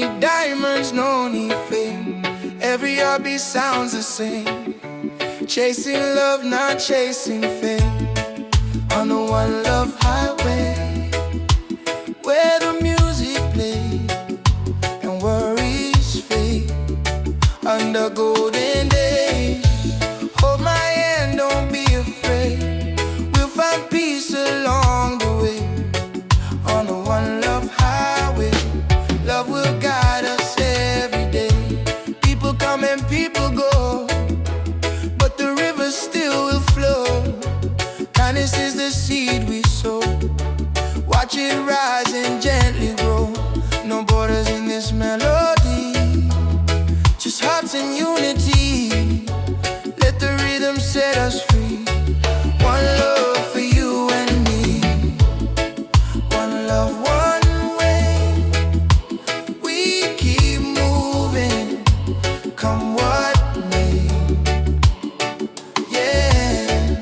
need diamonds, no need fame. Every heartbeat sounds the same. Chasing love, not chasing fame. On the one love highway, where the music plays and worries fade. Under golden days, hold my hand, don't be afraid. We'll find peace along the way. On the one love highway, love will guide us every day. People come and people go, but the river still will flow. Kindness is the seed we sow. Watch it rise and gently grow. No borders in this melody, just hearts in unity. Let the rhythm set us free. One love for you and me. One love, one way. We keep moving, come what may. Yeah.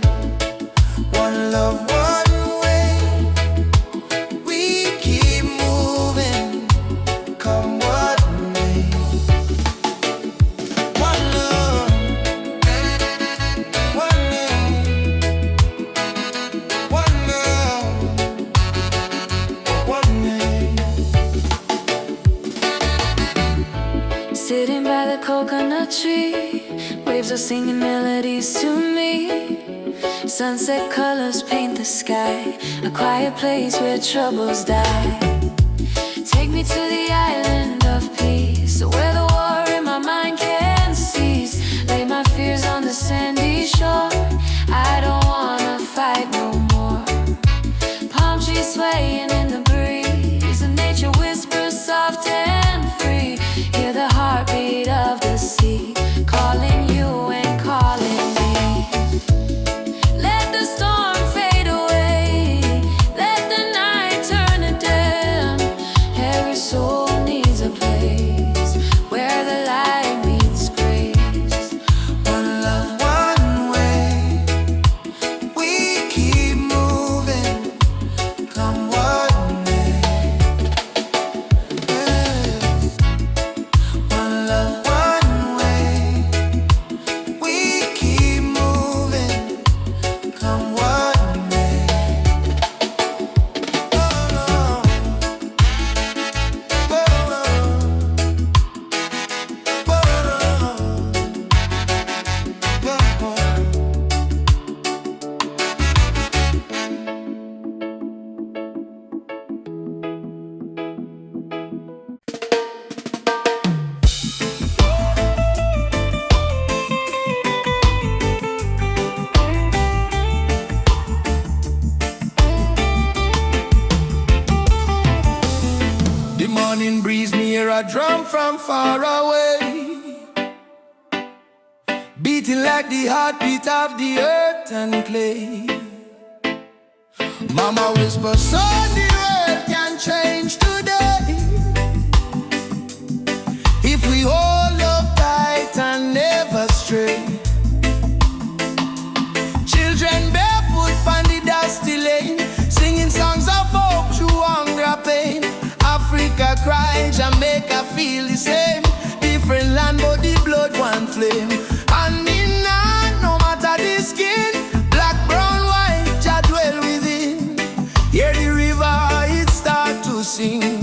One love, one way. We keep moving, come what may. One love, one name. One love, one name. Sitting by the coconut tree, waves are singing melodies to me. Sunset colors paint the sky, a quiet place where troubles die. Take me to the island of peace, where the war in my mind can cease. Lay my fears on the sandy shore. I don't wanna fight no more. Palm trees swaying in the breeze, and nature whispers soft and free. Hear the heartbeat of the sea, calling you and calling me. Let the storm fade away, let the night turn to dim. Every soul needs a place where the light meets grace. One love, one way. We keep moving, come what may. Yeah. One love, one way. We keep moving, come what may. Oh, no. Oh, the morning breeze, me hear a drum from far away, beating like the heartbeat of the earth and clay. Mama whisper, son, the world can change today if we hold love tight and never stray. Children barefoot on the dusty lane, singing songs of hope through hunger pain. Africa cry, Jamaica feel the same. Different land but the blood one flame. And in hand, no matter the skin, black, brown, white, Jah dwell within. Hear the river, it start to sing.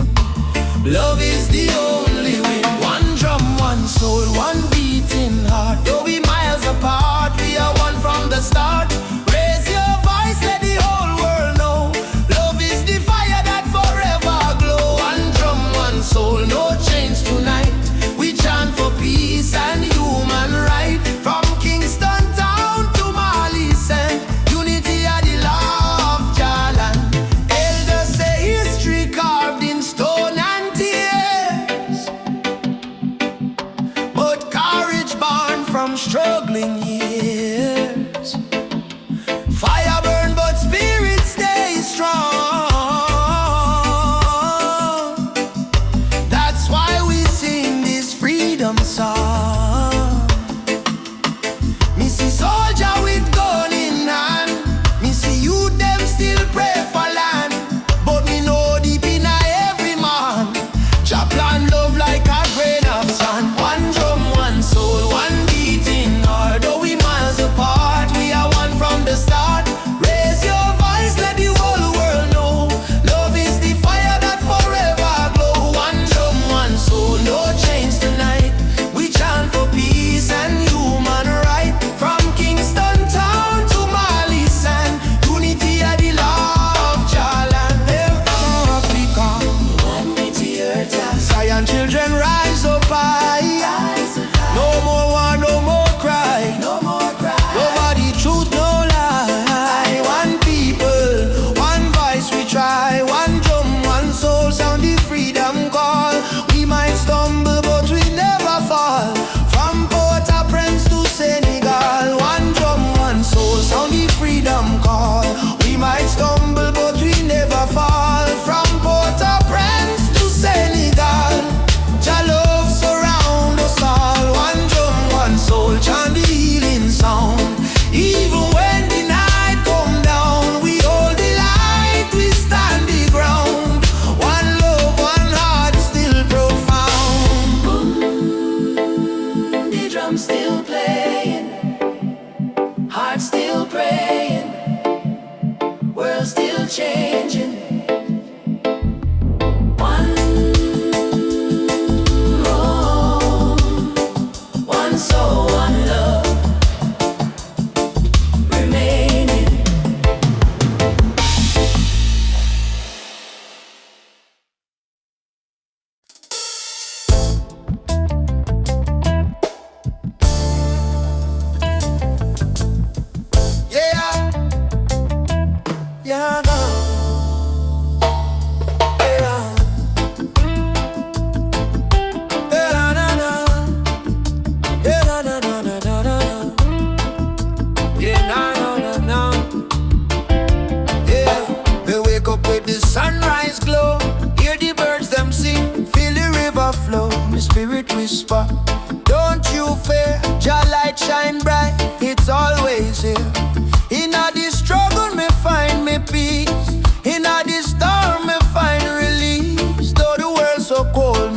Love is the only way. One drum, one soul, one beating heart. Though we miles apart, we are one from the start. Raise your voice, let the whole world know. Love is the fire that forever glow. One drum, one soul, no chains tonight. We chant for peace and human right. From Kingston town to Marley Sand, unity are the law of Jalan. Elders say history carved in stone and tears, but courage born from struggling years.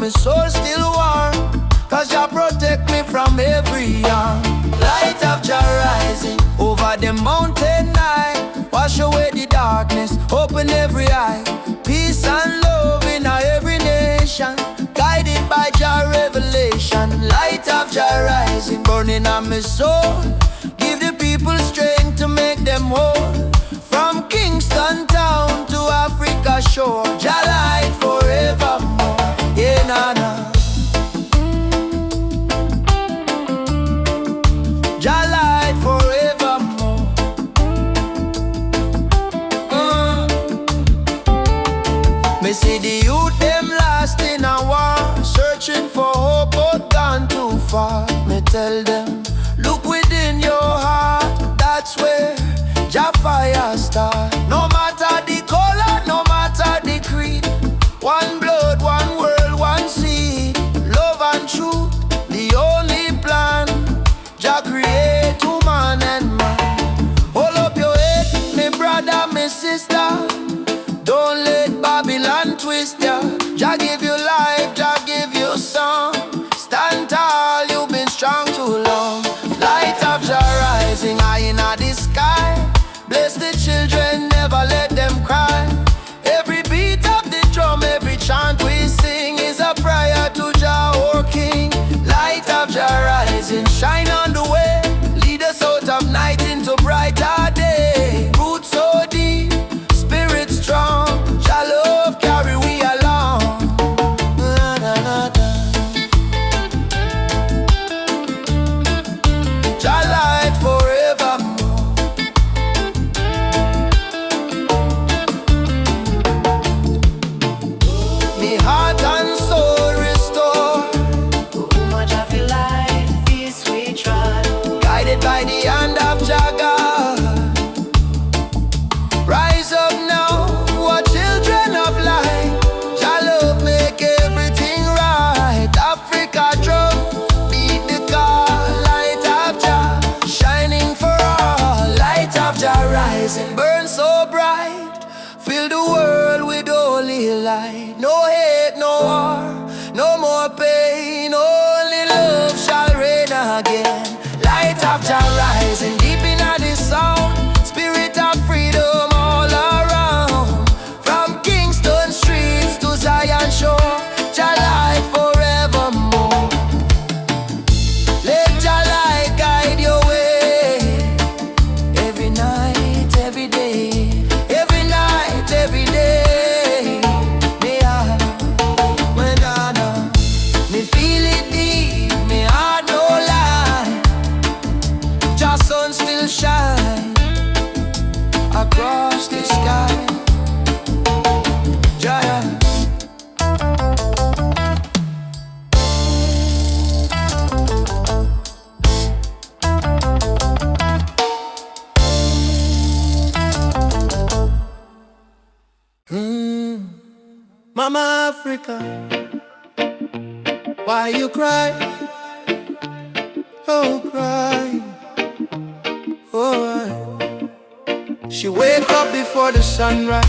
my soul still warm, 'cause Jah protect me from every harm. Light of Jah rising over the mountain night, wash away the darkness, open every eye. Peace and love in every nation, guided by Jah revelation. Light of Jah rising, burning on my soul, give the people strength to make them whole. From Kingston town to Africa shore, Jah light forevermore. Yeah, nah, nah. Jah light forevermore. Me see the youth them lost in a war, searching for hope but gone too far. Me tell them, look within your heart, that's where Jah fire start. No matter the color, no matter the creed, one blood, one world, one seed. Love and truth, the only plan. Jah create woman and man. Hold up your head, me brother, me sister. Don't let Babylon twist ya. Jah give you life, Jah give you song. Stand tall, you've been strong too long. Light of Jah rising high in the sky. Bless the children, never let them cry. Every beat of the drum, every chant we sing is a prayer to Jah, our King. Light of Jah rising, shine on the way. Lead us out of night into brighter day. Roots so deep, spirit strong. Jah love carry we along. Na, na, na, na. Jah light forevermore. Me heart and soul restore, Much of your life is we trod. guided by the hand of Jah God. Rise up now, what children of light. Jah love make everything right. Africa drum, beat the call. Light of Jah, shining for all. Light of Jah rising, burn so bright. Fill the world with holy light. No hate, no war, no more pain. Only love shall reign again. Light of Jah rising deep in the sound. Spirit of freedom all around. From Kingston streets to Zion shore, Jah light forevermore. Let Jah light guide your way. Every night, every day. Every night, every day. Me me feel it deep, me heart no lie. Jah sun still shine across the sky. Jah. Mama Africa, why you cry? Oh, cry. Oh, she wake up before the sunrise,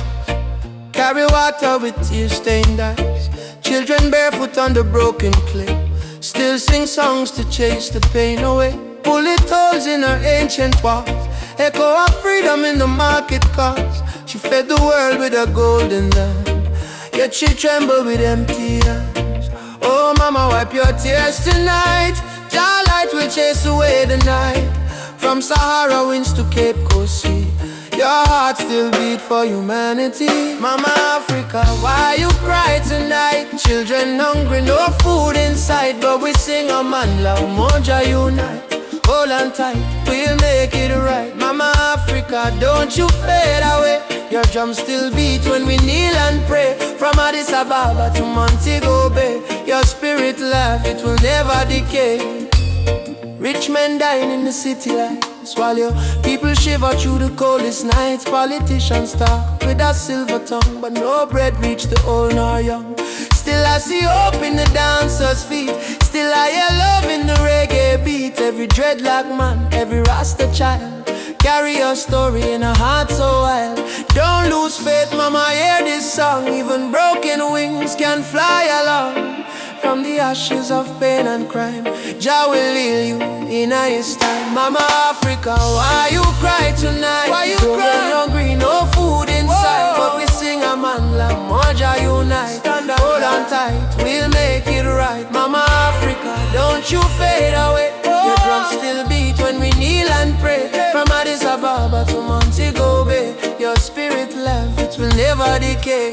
carry water with tear-stained eyes. Children barefoot on the broken clay, still sing songs to chase the pain away. Bullet holes in her ancient walls, echo of freedom in the market cars. She fed the world with a golden land, yet she trembled with empty hands. Oh, mama, wipe your tears tonight. Jah light will chase away the night. From Sahara winds to Cape Coast Sea, your heart still beat for humanity. Mama Africa, why you cry tonight? Children hungry, no food inside, but we sing a man love, Moja unite. Hold on tight, we'll make it right. Mama Africa, don't you fade away. Your drums still beat when we kneel and pray. From Addis Ababa to Montego Bay, your spirit laugh, it will never decay. Rich men dying in the city lights, while your people shiver through the coldest nights. Politicians talk with a silver tongue, but no bread reach the old nor young. Still I see hope in the dancers' feet, still I hear love in the reggae beat. Every dreadlock man, every Rasta child, carry your story in a heart so wild. Don't lose faith, mama, hear this song. Even broken wings can fly along. from the ashes of pain and crime. Jah will heal you in His time. Mama Africa, why you cry tonight? Why you cry? Hungry, no food inside. But we sing a man like Moja unite. Stand up, hold on tight, we'll make it right. Mama Africa, don't you fade away. Your drum still beat when we kneel and pray. From Addis Ababa to Montego Bay, your spirit left, it will never decay.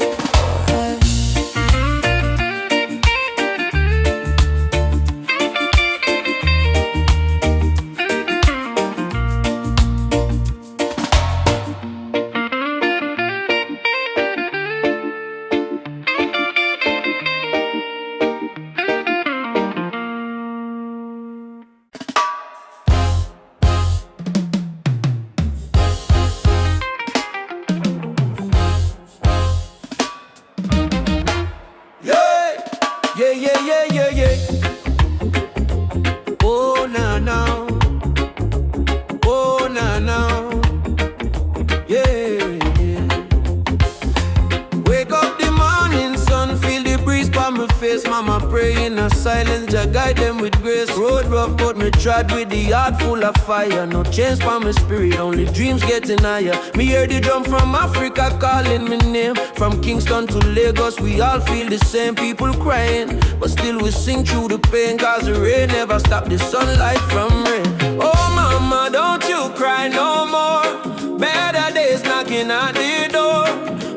Tried with the heart full of fire. No change for my spirit, only dreams getting higher. Me hear the drum from Africa calling my name. From Kingston to Lagos, we all feel the same. People crying, but still we sing through the pain. Cause the rain never stop the sunlight from rain. Oh mama, don't you cry no more. Better days knocking at the door.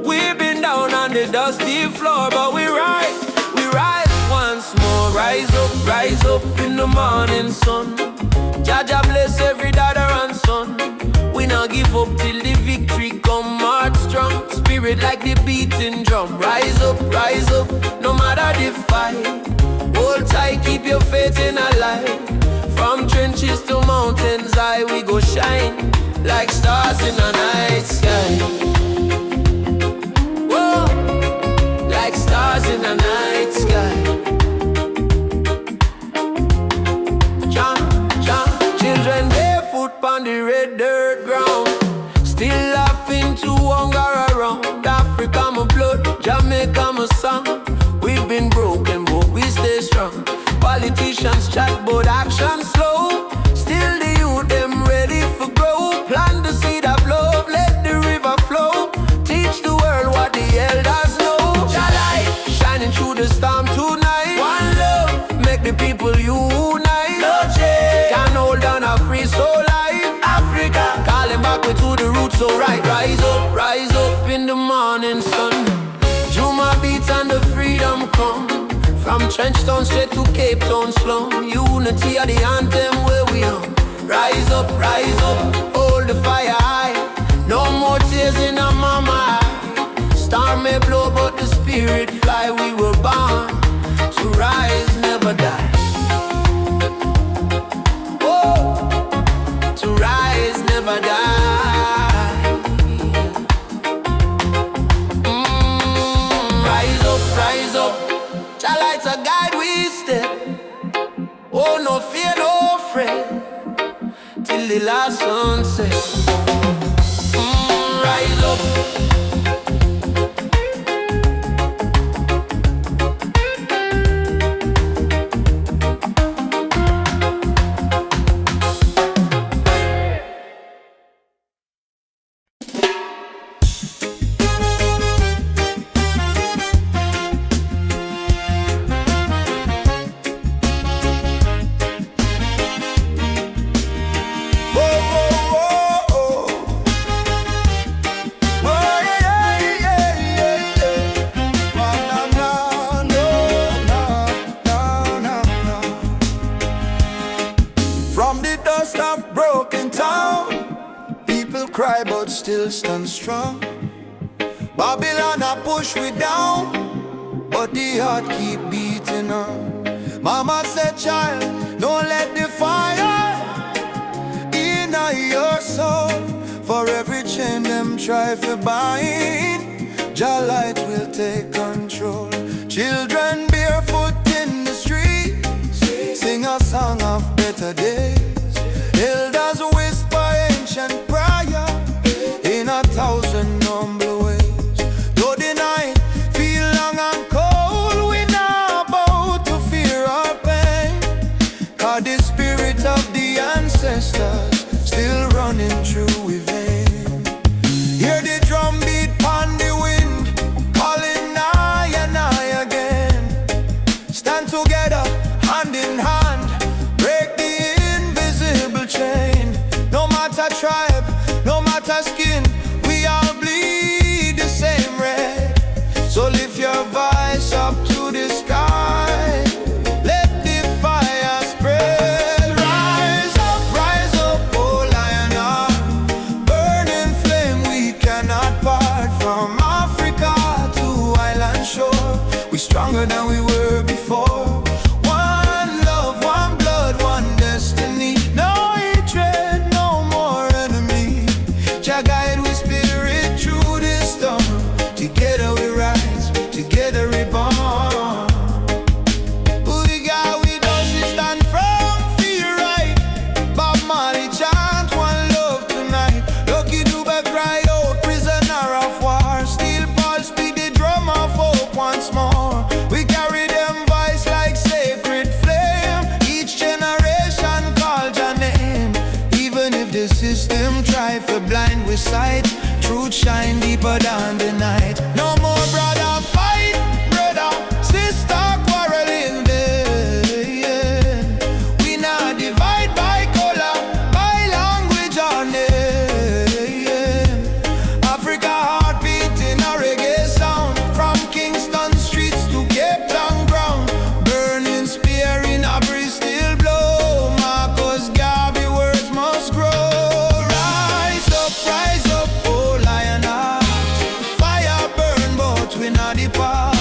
We've been down on the dusty floor, but we rise once more. Rise up in the morning sun. Jaja bless every daughter and son. We not give up till the victory come. Heart strong, spirit like the beating drum. Rise up, no matter the fight. Hold tight, keep your faith in a light. From trenches to mountains high, we go shine like stars in a night sky. Whoa, like stars in a night sky. Children barefoot on the red dirt ground, still laughing to hunger around. Africa my blood, Jamaica my song. We've been broken but we stay strong. Politicians chat but action slow. Still the youth them ready for grow. Plant the seed of love, let the river flow. Teach the world what the elders know. Jah light shining through the storm tonight. One love, make the people unite. Can't hold down a free soul life. Africa, calling back we to the roots, so right. Rise up in the morning sun. Juma beats and the freedom come. From Trenchtown straight to Cape Town slum. Unity are the anthem where we are. Rise up, hold the fire high. No more tears in our mama eye. Storm may blow but the spirit fly. We were born to rise, never die. To rise, never die. Rise up. Jah lights a guide we step. Oh, no fear, no fret. Till the last sunset. Rise up. Still stand strong. Babylon a push we down, but the heart keep beating on. Mama said, child, don't let the fire in your soul. For every chain them try to bind, Jah light will take control. Children barefoot in the streets, sing a song of better days. Elders whisper ancient prayer in 1,000 humble ways. Though the night feel long and cold, we not about to together, hand in hand, break the invisible chain. No matter tribe, no matter skin, we all bleed the same red. So lift your voice up to the sky, let the fire spread. Rise up, oh lion heart, burning flame we cannot part. From Africa to island shore, we stronger than we were before. One love, one blood, one destiny. No hatred, no more enemy. Jah guide with spirit through this storm. Together we rise, together we born. We got with us, we stand firm, feel right. Bob Marley chant one love tonight. Lucky Dube cry out, prisoner of war. Steel pulse beat the drum of hope once more. We carry them voice like sacred flame. Each generation call your name. Even if the system try to blind with sight, truth shine deeper than the night. No more brother fight, brother, sister quarreling there. We not divide by color, by language or name. Africa heartbeat in a reggae sound. From Kingston streets to Cape Town ground. Burning spear in a breeze still blow. Marcus Garvey words must grow. Rise up, oh lion heart. Fire burn but we not depart.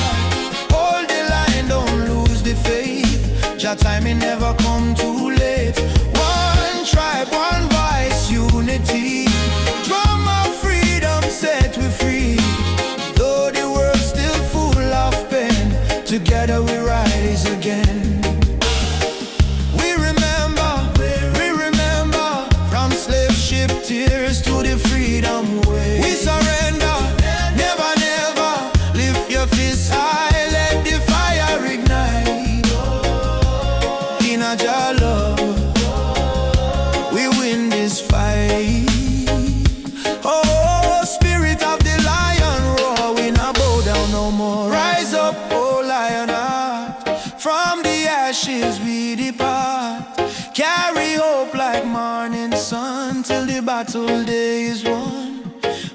Hold the line, don't lose the faith. Jah time it never come too late. One tribe, one voice, unity. Drum of freedom set we free. Though the world's still full of pain, together we rise again. We remember, from slave ship tears to the freedom way. We surrender, never, never. Lift your fists high, let the fire ignite. In a Jah love, we win this fight. Oh, spirit of the lion roar, we not bow down no more. Rise up, oh lion heart. From the ashes we depart. Carry hope like morning sun till the battle day is won.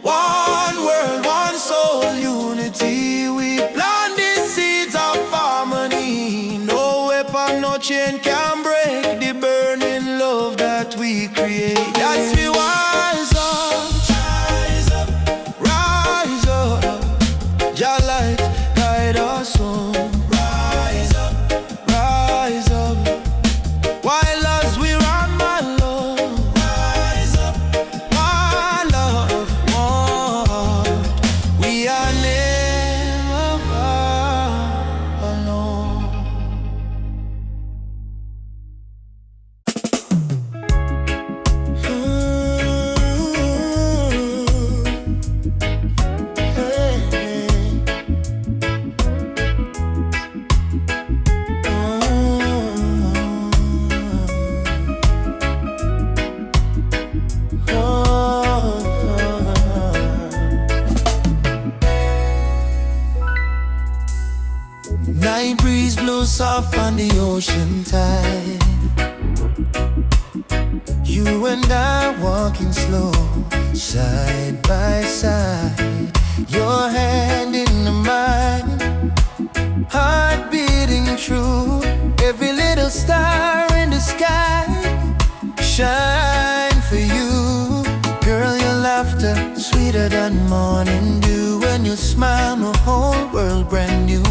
One world, one soul, unity. We plant the seeds of harmony. No weapon, no chain can break the burning love that we create. That's we rise up, rise up. Jah light guide us home. Rise up. While as we run, my love. Rise up, my love, more. We are never alone. Night breeze blows soft on the ocean tide. You and I walking slow, side by side. Your hand in the mine, heart beating true. Every little star in the sky shine for you. Girl, your laughter sweeter than morning dew. When you smile, my whole world brand new.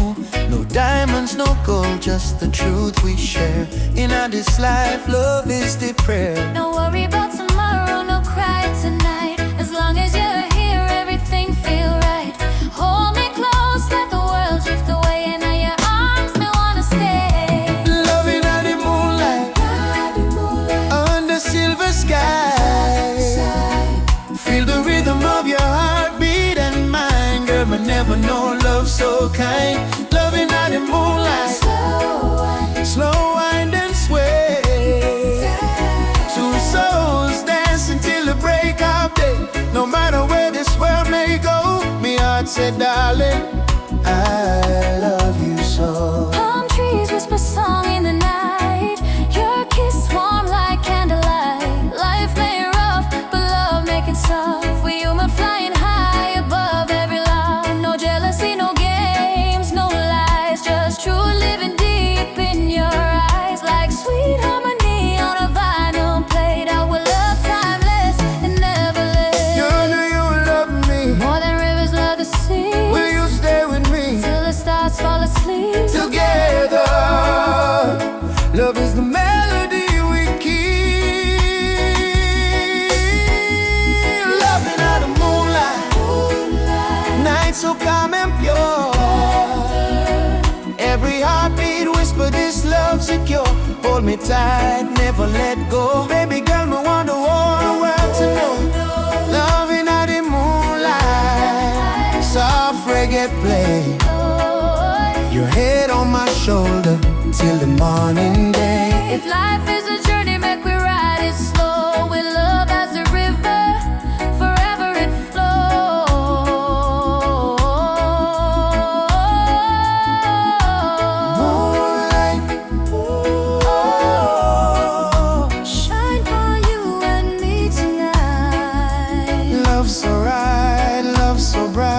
No diamonds, no gold, just the truth we share. In our this life, love is the prayer. No worry about tomorrow, no cry tonight. As long as you're here, everything feel right. Hold me close, let the world drift away. And in your arms, me wanna stay. Loving at the moonlight, under silver sky. Feel the rhythm of your heartbeat and mine. Girl, I never know love so kind. Loving at the moonlight, slow wind and sway. Two souls dancing till the break of day. No matter where this world may go, me heart said, darling, I love you so. Palm trees whisper Every heartbeat whisper this love secure. Hold me tight, never let go. Baby girl, me want the whole world to know. Loving at the moonlight, soft reggae play. Your head on my shoulder till the morning day. If life is a journey, make we ride it slow. With love as a river, forever it flows. Moonlight, oh, Shine for you and me tonight. love so right, love so bright.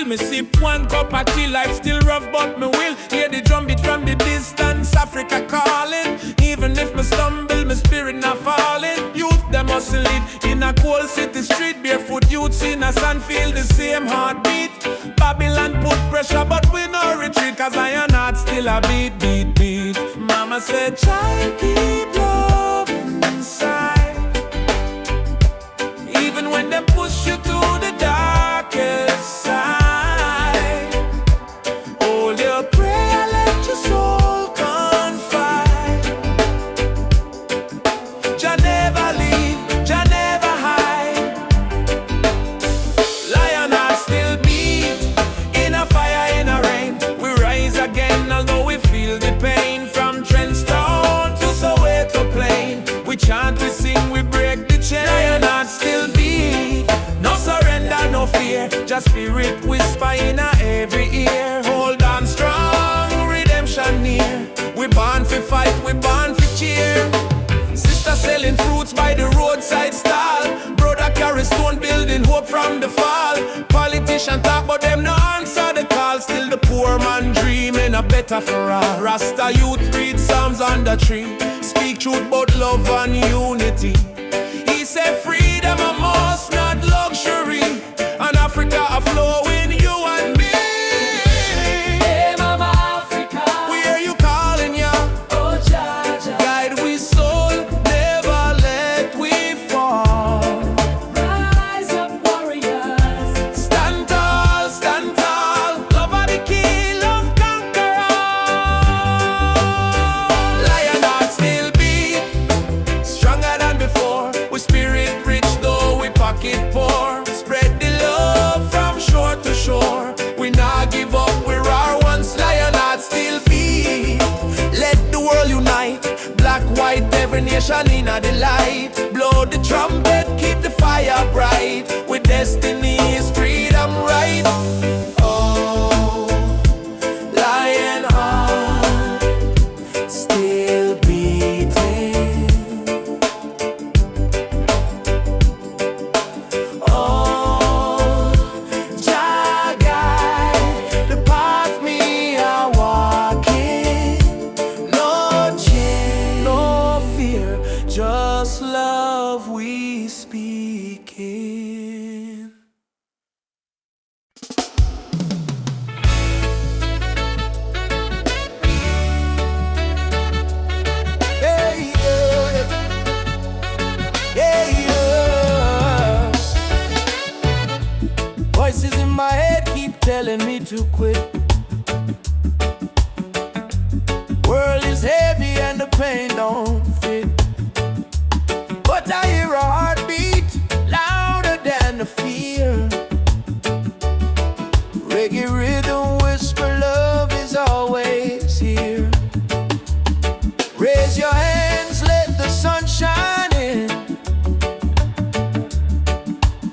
Me sip one cup of tea, life still rough, but me will hear the drum beat from the distance. Africa calling, even if me stumble, my spirit not falling. Youth them hustle it in a cold city street. Barefoot youths in a sand feel the same heartbeat. Babylon put pressure, but we no retreat, cause iron heart still a beat, beat, beat. Mama said, child, keep love inside, even when they push you to the darkest side. Chant, we sing, we break the chain. Lion heart still beat, no surrender, no fear. Just spirit whisper in every ear. Hold on strong, redemption near. We born for fight, we born for cheer. Sister selling fruits by the roadside stall. Brother carry stone building hope from the fall. Politician talk but them no answer the call. Still the poor man dreaming a better for all. Rasta youth read psalms on the tree. Speak truth about love and unity. He said freedom a must, not luxury. And Africa a flow in you and me. Hey Mama Africa, We hear you calling ya. oh Jaja, Guide we soul, never let we fall. rise up warriors. Stand tall, love are the key, love conquer all. Lion heart still beat, stronger than before. We spirit rich though we pocket poor. Spread the love from shore to shore. We not give up, we're our once. Lion heart still beat, let the world unite. Black, white, every nation in the light. Blow the trumpet, keep the fire bright. With destiny is freedom right. Oh, lion heart still beating. Oh, Jah guide the path me are walking. No change, no fear, just love we speaking. Hey, yeah. Yeah, yeah. Voices in my head keep telling me to quit. World is heavy and the pain don't fit. But I hear a heartbeat louder than the fear. Reggae rhythm whisper love is always here. Raise your hands, let the sun shine in.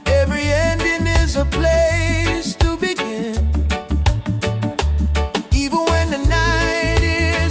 Every ending is a place to begin. Even when the night is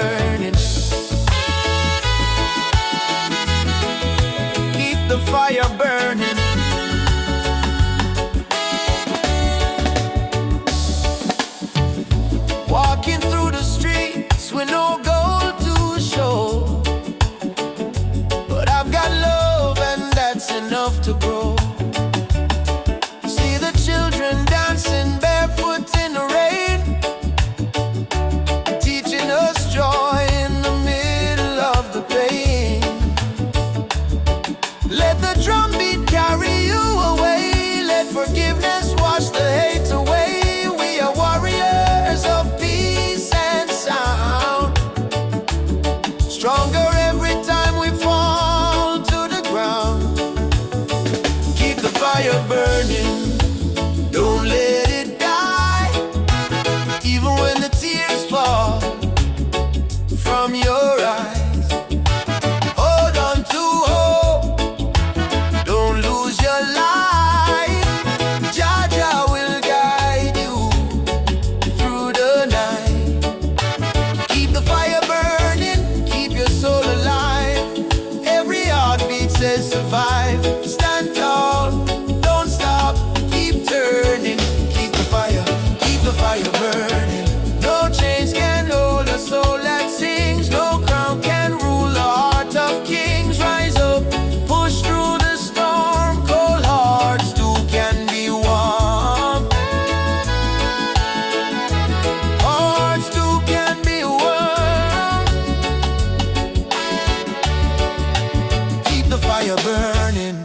burning. Keep the fire burning. Walking through the streets with no gold to show, but I've got love and that's enough to grow. See the children dancing barefoot in the rain, teaching us joy in the middle of the pain. Let the drum beat carry you away, let forgiveness wash the hate away. We are warriors of peace and sound, stronger every time we fall to the ground. Keep the fire burning, don't let it die, even when the tears fall from your eyes. Hold on to hope, don't lose your life. Jah Jah will guide you through the night. Keep the fire burning, keep your soul alive. Every heartbeat says survive. Stand tall, don't stop, keep turning. Keep the fire burning. No chains can hold a soul that sings. No crown can rule the heart of kings. Rise up, push through the storm. Cold hearts too can be warm. Hearts too can be warm. Keep the fire burning.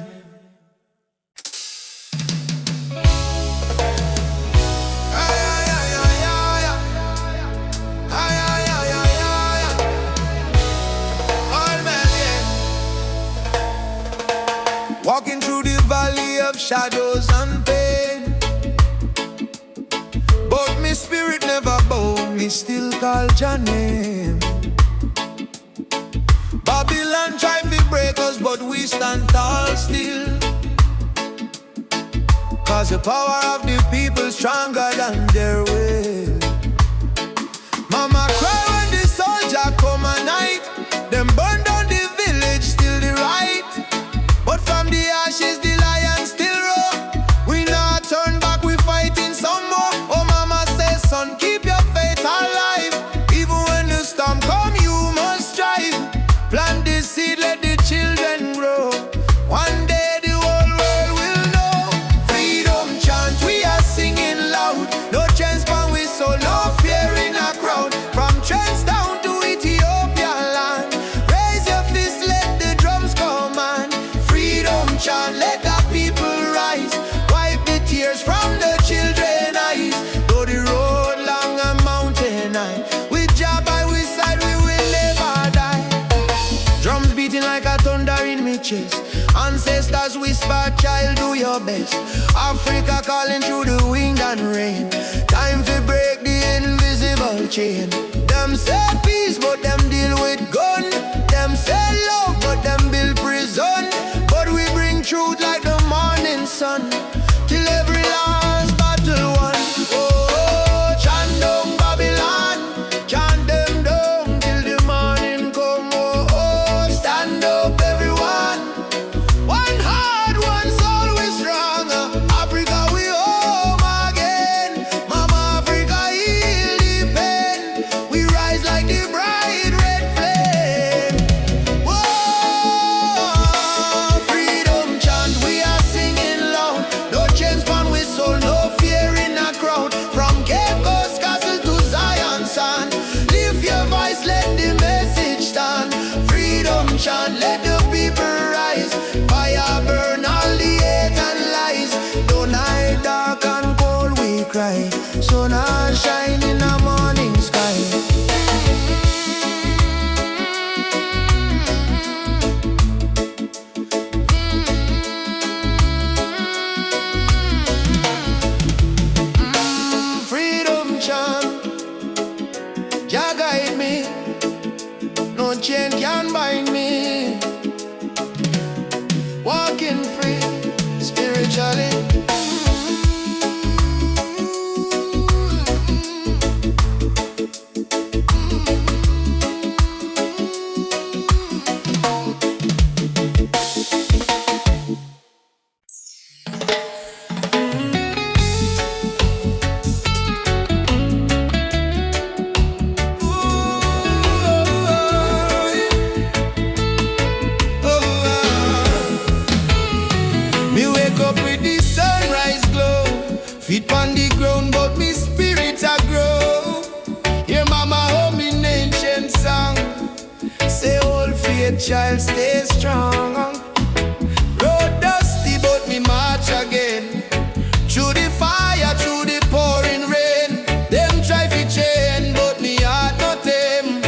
Walking through the valley of shadows and pain, but my spirit never bow, me still call your name. Babylon try to break us, but we stand tall still, cause the power of the people stronger than their will. Mama cry when the soldier come at night, them burn down the village, still the right. But from the ashes the lion still roar. We not turn back, we fighting some more. Oh mama says, son, keep your faith alive. Even when the storm come, you must strive. Plant the seed, let the children grow. One day the whole world will know. Freedom chant, we are singing loud. No chance for we so no fear in a crowd. From trends down to Ethiopia land, raise your fist, let the drums command. Freedom chant, let the people rise. Wipe the tears from the children's eyes. Though the road long and mountain high, with Jah by we side we will never die. Drums beating like a thunder in me chest. Ancestors whisper, child, do your best. Africa calling through the wind and rain. Time to break the invisible chain. Them say peace, but them deal with gun. Them say love, but them build prison. But we bring truth like the morning sun, till every last battle won. Oh, chant down Babylon, chant them down till the morning come. Oh, oh, stand up everyone. One heart, one soul, we strong. Africa, we home again. Mama Africa, heal the pain. We rise like the bright red flame. Whoa, freedom chant, we are singing loud. No chains pan we soul, no fear in a crowd. From Cape Coast Castle to Zion Sand, lift your voice, let the message stand. Freedom chant, let the people rise. Fire burn all the hate and lies. Though night dark and cold we cry, sun and shine in the morning sky. Freedom chant, Jah guide me. No chain can bind me. Walking free, spiritually. faith, child, stay strong. Road dusty, but me march again. Through the fire, through the pouring rain. Them try to chain, but me heart not them.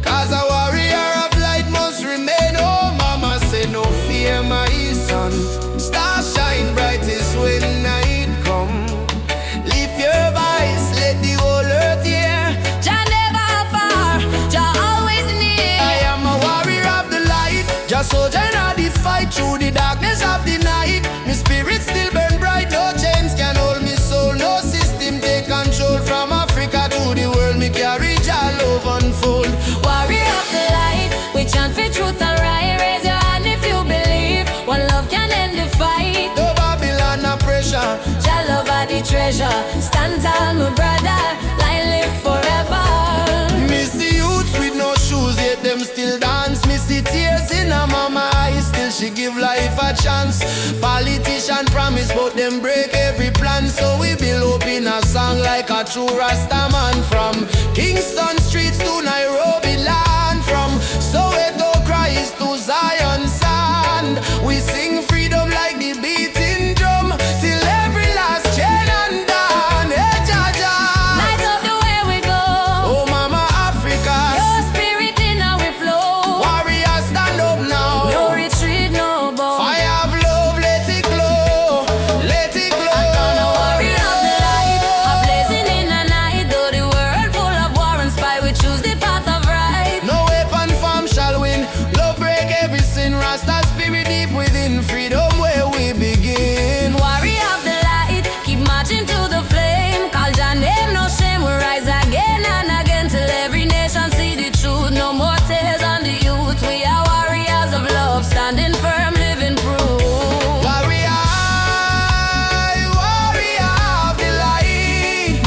Cause a warrior of light must remain. Oh, mama say no fear, my son. Star shine brightest when night come. Lift your voice, let the whole earth hear. Jah never far, Jah always near. I am a warrior of the light. Just soldier in the fight through the darkness of the night. My spirit still burn bright. No chains can hold me soul. No system take control. From Africa to the world, me carry Jah love unfold. Warrior of the light, we chant for truth and right. Raise your hand if you believe. One love can end the fight. No Babylon, no pressure. Jah love are the treasure. Stand tall, my brother. Light live forever. Me see youths with no shoes, yet them still dance. Me see tears in her mama eyes, still she give life a chance. Politician promise, but them break every plan. So we build hope in a song like a true Rasta man. From Kingston streets to Nairobi land, from Soweto cries to Zion sand. We sing freedom like the beating drum, till every last chain undone. Hey, Jah Jah. Light up the way we go. Oh, Mama Africa. Your spirit in our flow. Warrior, stand up now. No retreat, no bow. Fire of love, let it glow. Let it glow. I'm gonna warrior of the light, a blazing in the night. Though the world full of war and spy, we choose the path of right. No weapon form shall win. Love break every sin. Rasta spirit deep within. Freedom where we begin. Warrior of the light, keep marching to the flame. Call Jah name, no shame. We rise again and again till every nation see the truth. No more tears on the youth. We are warriors of love, standing firm, living proof. Warrior, warrior of the light.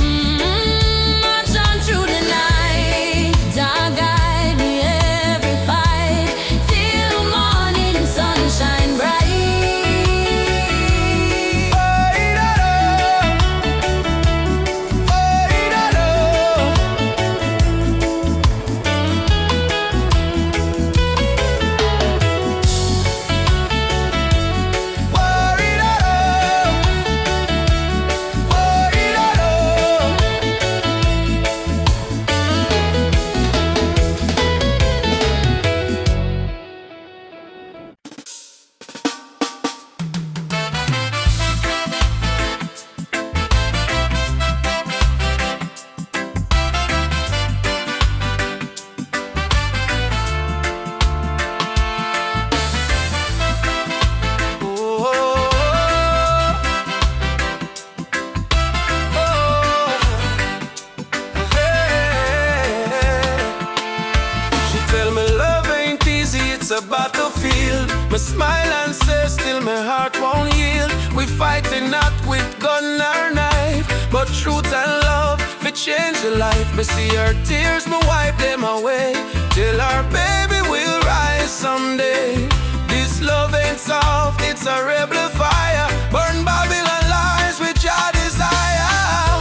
March on through the night. Jah guide me every fight till morning sunshine bright. She tell me love ain't easy, it's a battlefield. Me smile and say still my heart won't yield. We fighting not with gun or knife, but truth and love fi change the life. Me see her tears, me wipe them away, till our baby will rise someday. This love ain't soft, it's a rebel fire. Burn Babylon lies with your desire.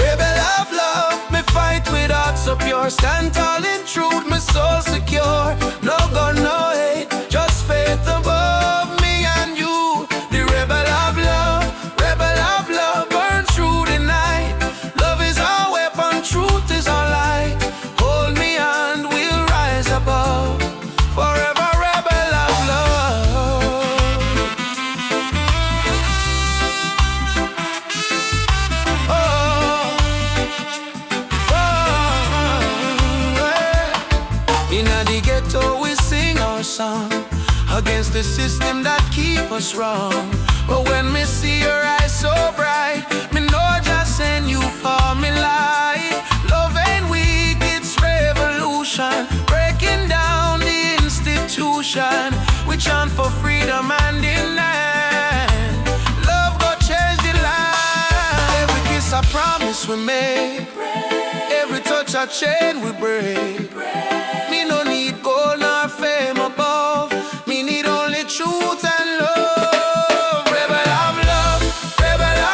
Rebel of love, me fight with heart so pure. Stand tall in truth, my soul secure. No gun, no hate, just faith above me and you. The rebel of love, burn through the night. Love is our weapon, truth is our light. Hold me and we'll rise above. Forever rebel of love. Inna the ghetto we sing our song against the system that keep us wrong. But when me see your eyes so bright, me know just send you for me light. Love ain't weak, it's revolution, breaking down the institution. We chant for freedom and in land. Love go change the land. Every kiss a promise we make, every touch a chain we break. Me no need gold nor fame above, me need only truth and love. Rebel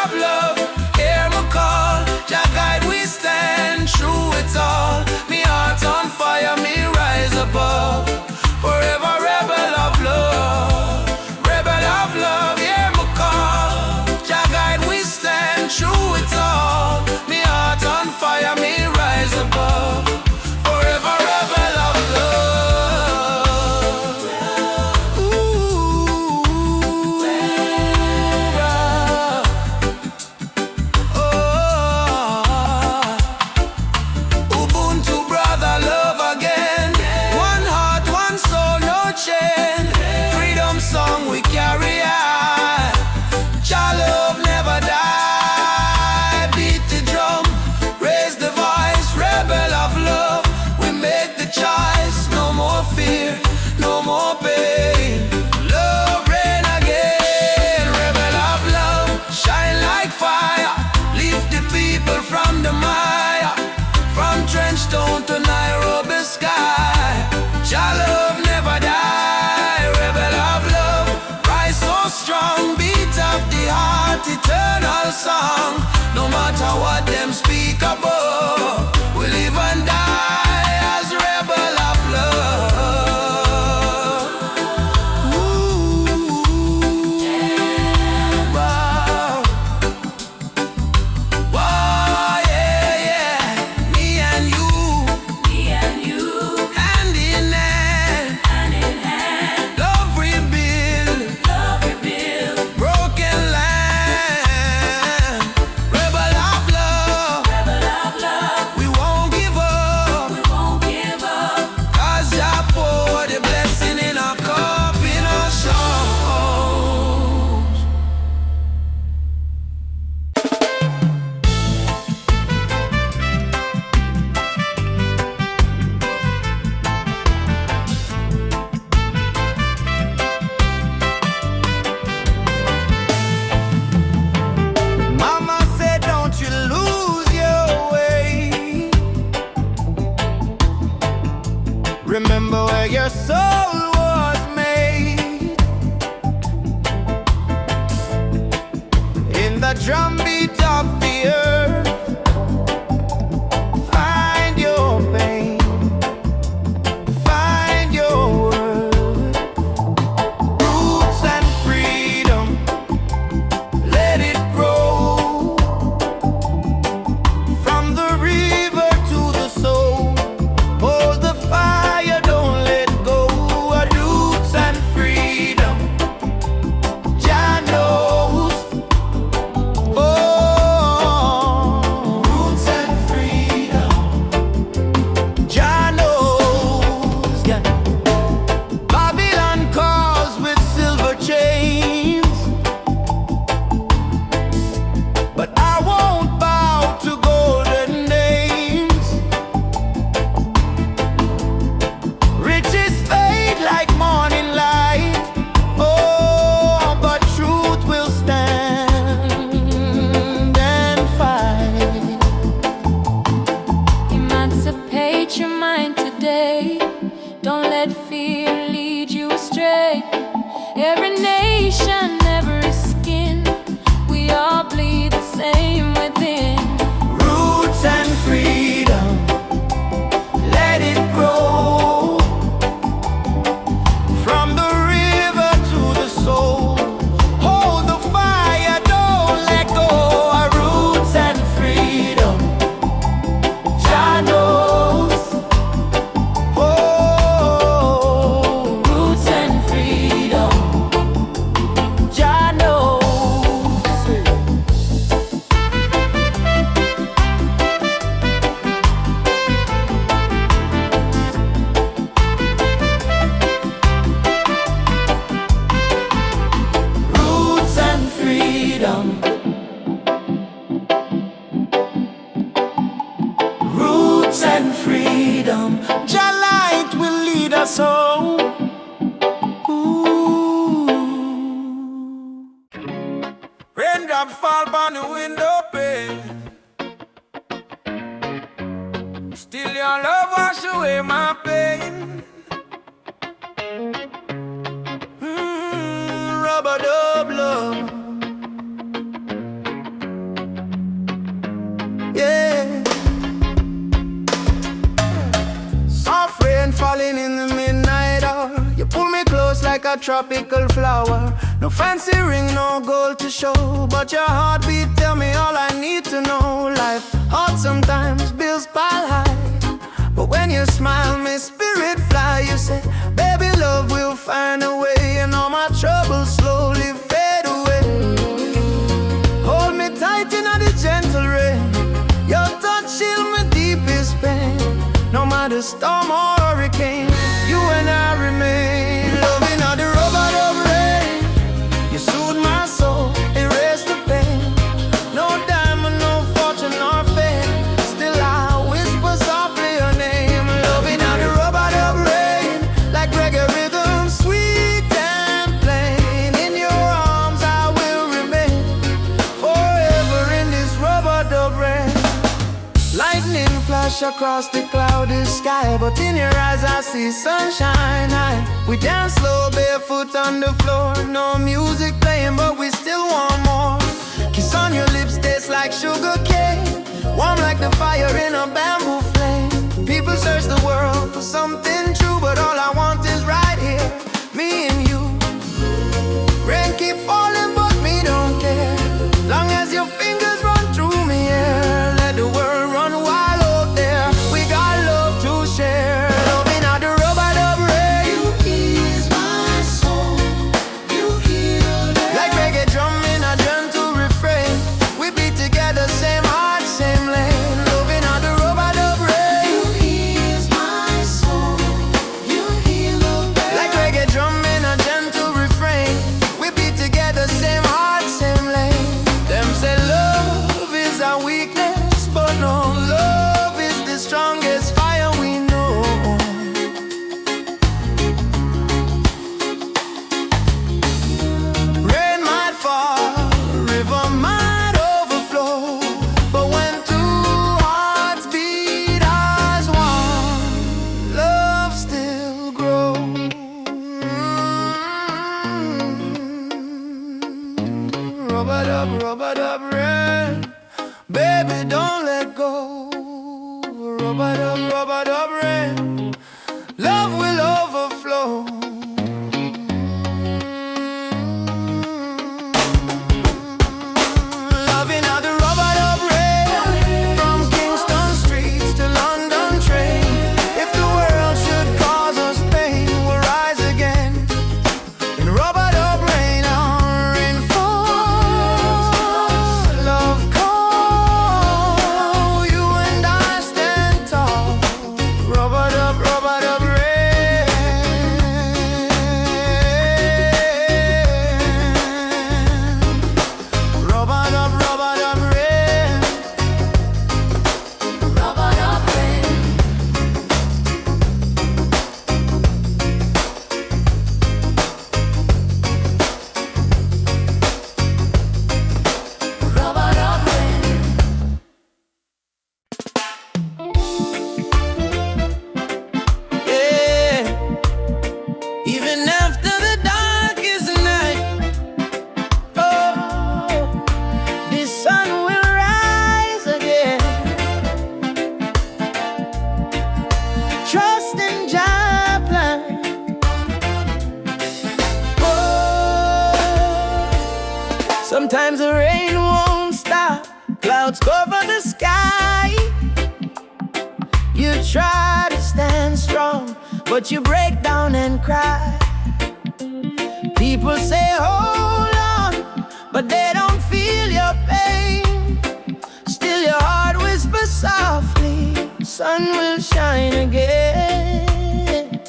of love, hear me call. Jah guide we stand through it all. Me heart on fire, me rise above. For a song. No matter what them speak above, we live and die as rebel of love. Ooh, wow. Wow, yeah, yeah. Me and you, hand in hand, love rebuild, broken land, rebel of love. We won't give up, 'cause Jah pour the blessing in our cup, in our songs. Mama said, don't you lose your way. Remember where your soul was made. In the drumbeat of the earth, find your pain, find your worth. Roots and freedom, let it grow. From the river to the soul, hold the fire, don't let go. Roots and freedom, Jah knows. Oh, roots and freedom, Jah knows. Yeah. Babylon calls with silver chains, but I won't bow to golden names. Riches fade like morning light. Oh, but truth will stand and fight. Emancipate your mind today. Don't let fear lead you astray. Every nation, every skin, we all bleed the same within. Roots and freedom, let it grow. From the river to the soul, hold the fire, don't let go. Roots and freedom, Jah knows. Oh, roots and freedom, Jah knows. Roots and freedom, roots and freedom, Jah light will lead us home. Ooh. Raindrop fall on the window pane, still your love wash away my pain. Rubber dub love, yeah. Soft rain falling in the midnight hour. You pull me close like a tropical flower. No fancy ring, no gold to show, but your heartbeat tell me all I need to know. Life hard sometimes, bills pile high, but when you smile, my spirit fly. You say, baby, love will find a way, and all my troubles slowly fade away. Hold me tight in the gentle rain. Your touch shield my deepest pain. No matter storm or hurricane, you and I remain. Loving all the rubber of rain, you soothe my soul, erase the pain. No diamond, no fortune or fame, still I whisper softly your name. Loving all the rubber of rain, like reggae rhythm, sweet and plain. In your arms I will remain, forever in this rubber dub rain. Lightning flash across the cloudy sky, but in your eyes I see sunshine. We dance slow, barefoot on the floor. No music playing, but we still want more. Kiss on your lips tastes like sugar cane, warm like the fire in a bamboo flame. People search the world for something true, but all I want is right here, me and you. Rain keep falling, but me don't care, long as your fingers run through me, yeah. Let the world run wild out there. We got love to share. Loving out the rubber dub rain. You ease my soul. You heal it. Like reggae drum in a gentle refrain. We beat together, same heart, same lane. Loving out the rubber dub rain. You ease my soul. You heal it. Like reggae drum in a gentle refrain. We beat together, same heart, same lane. Them say love is our weakness, but no, love is the strongest fire we know. Rain might fall, river might overflow, but when two hearts beat as one, love still grows. Rubber dub rain, baby don't let go. Rubber dub rain, love will overflow. Loving how the rubber dub rain, from Kingston streets to London train. If the world should cause us pain, we'll rise again. In rubber dub rain, our rain falls. Love call, you and I stand tall. Rubber dub rain. Rubber dub rain. Rubber dub rain. Rubber dub rain. Yeah. Even after the darkest night, oh, the sun will rise again. Trust in Jah plan. Oh, sometimes the rain won't stop, clouds cover the sky. You try to stand strong, but you break down and cry. People say hold on, but they don't feel your pain. Still your heart whispers softly, sun will shine again.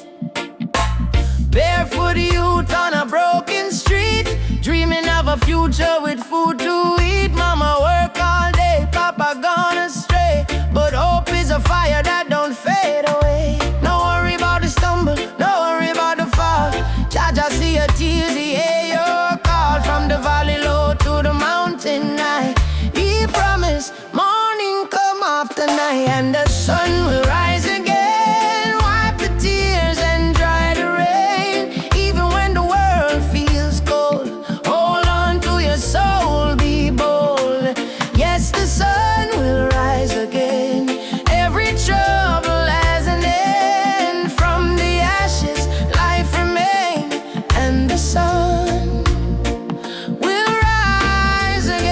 Barefoot youth on a broken street, dreaming of a future with food to eat. Mama work all day, Papa gone astray, but hope is a fire that don't fade away. No worry about the stumble, no worry about the fall. Jaja see your tears, he hear your call. From the valley low to the mountain high, he promised morning come after night, and the sun will rise again. Wipe the tears and dry the rain. Even when the world feels cold, hold on to your soul, be bold. Yes, the sun will rise again. Every trouble has an end. From the ashes, life remains, and the sun will rise again.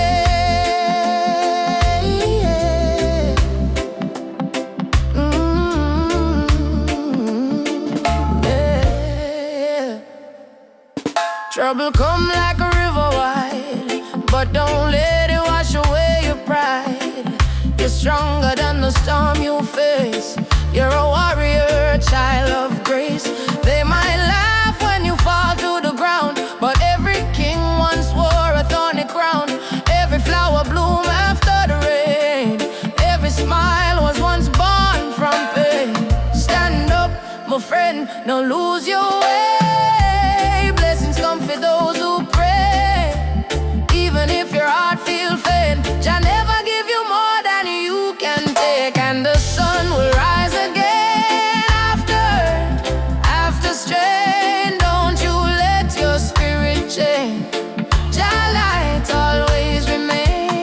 Yeah. Trouble come like a river wide, but don't let it wash away your pride. You're stronger than the storm you face. You're a warrior, child of grace. They might laugh when you fall to the ground, but every king once wore a thorny crown. Every flower bloom after the rain. Every smile was once born from pain. Stand up, my friend, don't lose your way. Blessings come for those who pray. Even if your heart feels faint, Jah never give you more than you can take. And the sun will rise again after strain. Don't you let your spirit change. Jah light always remain.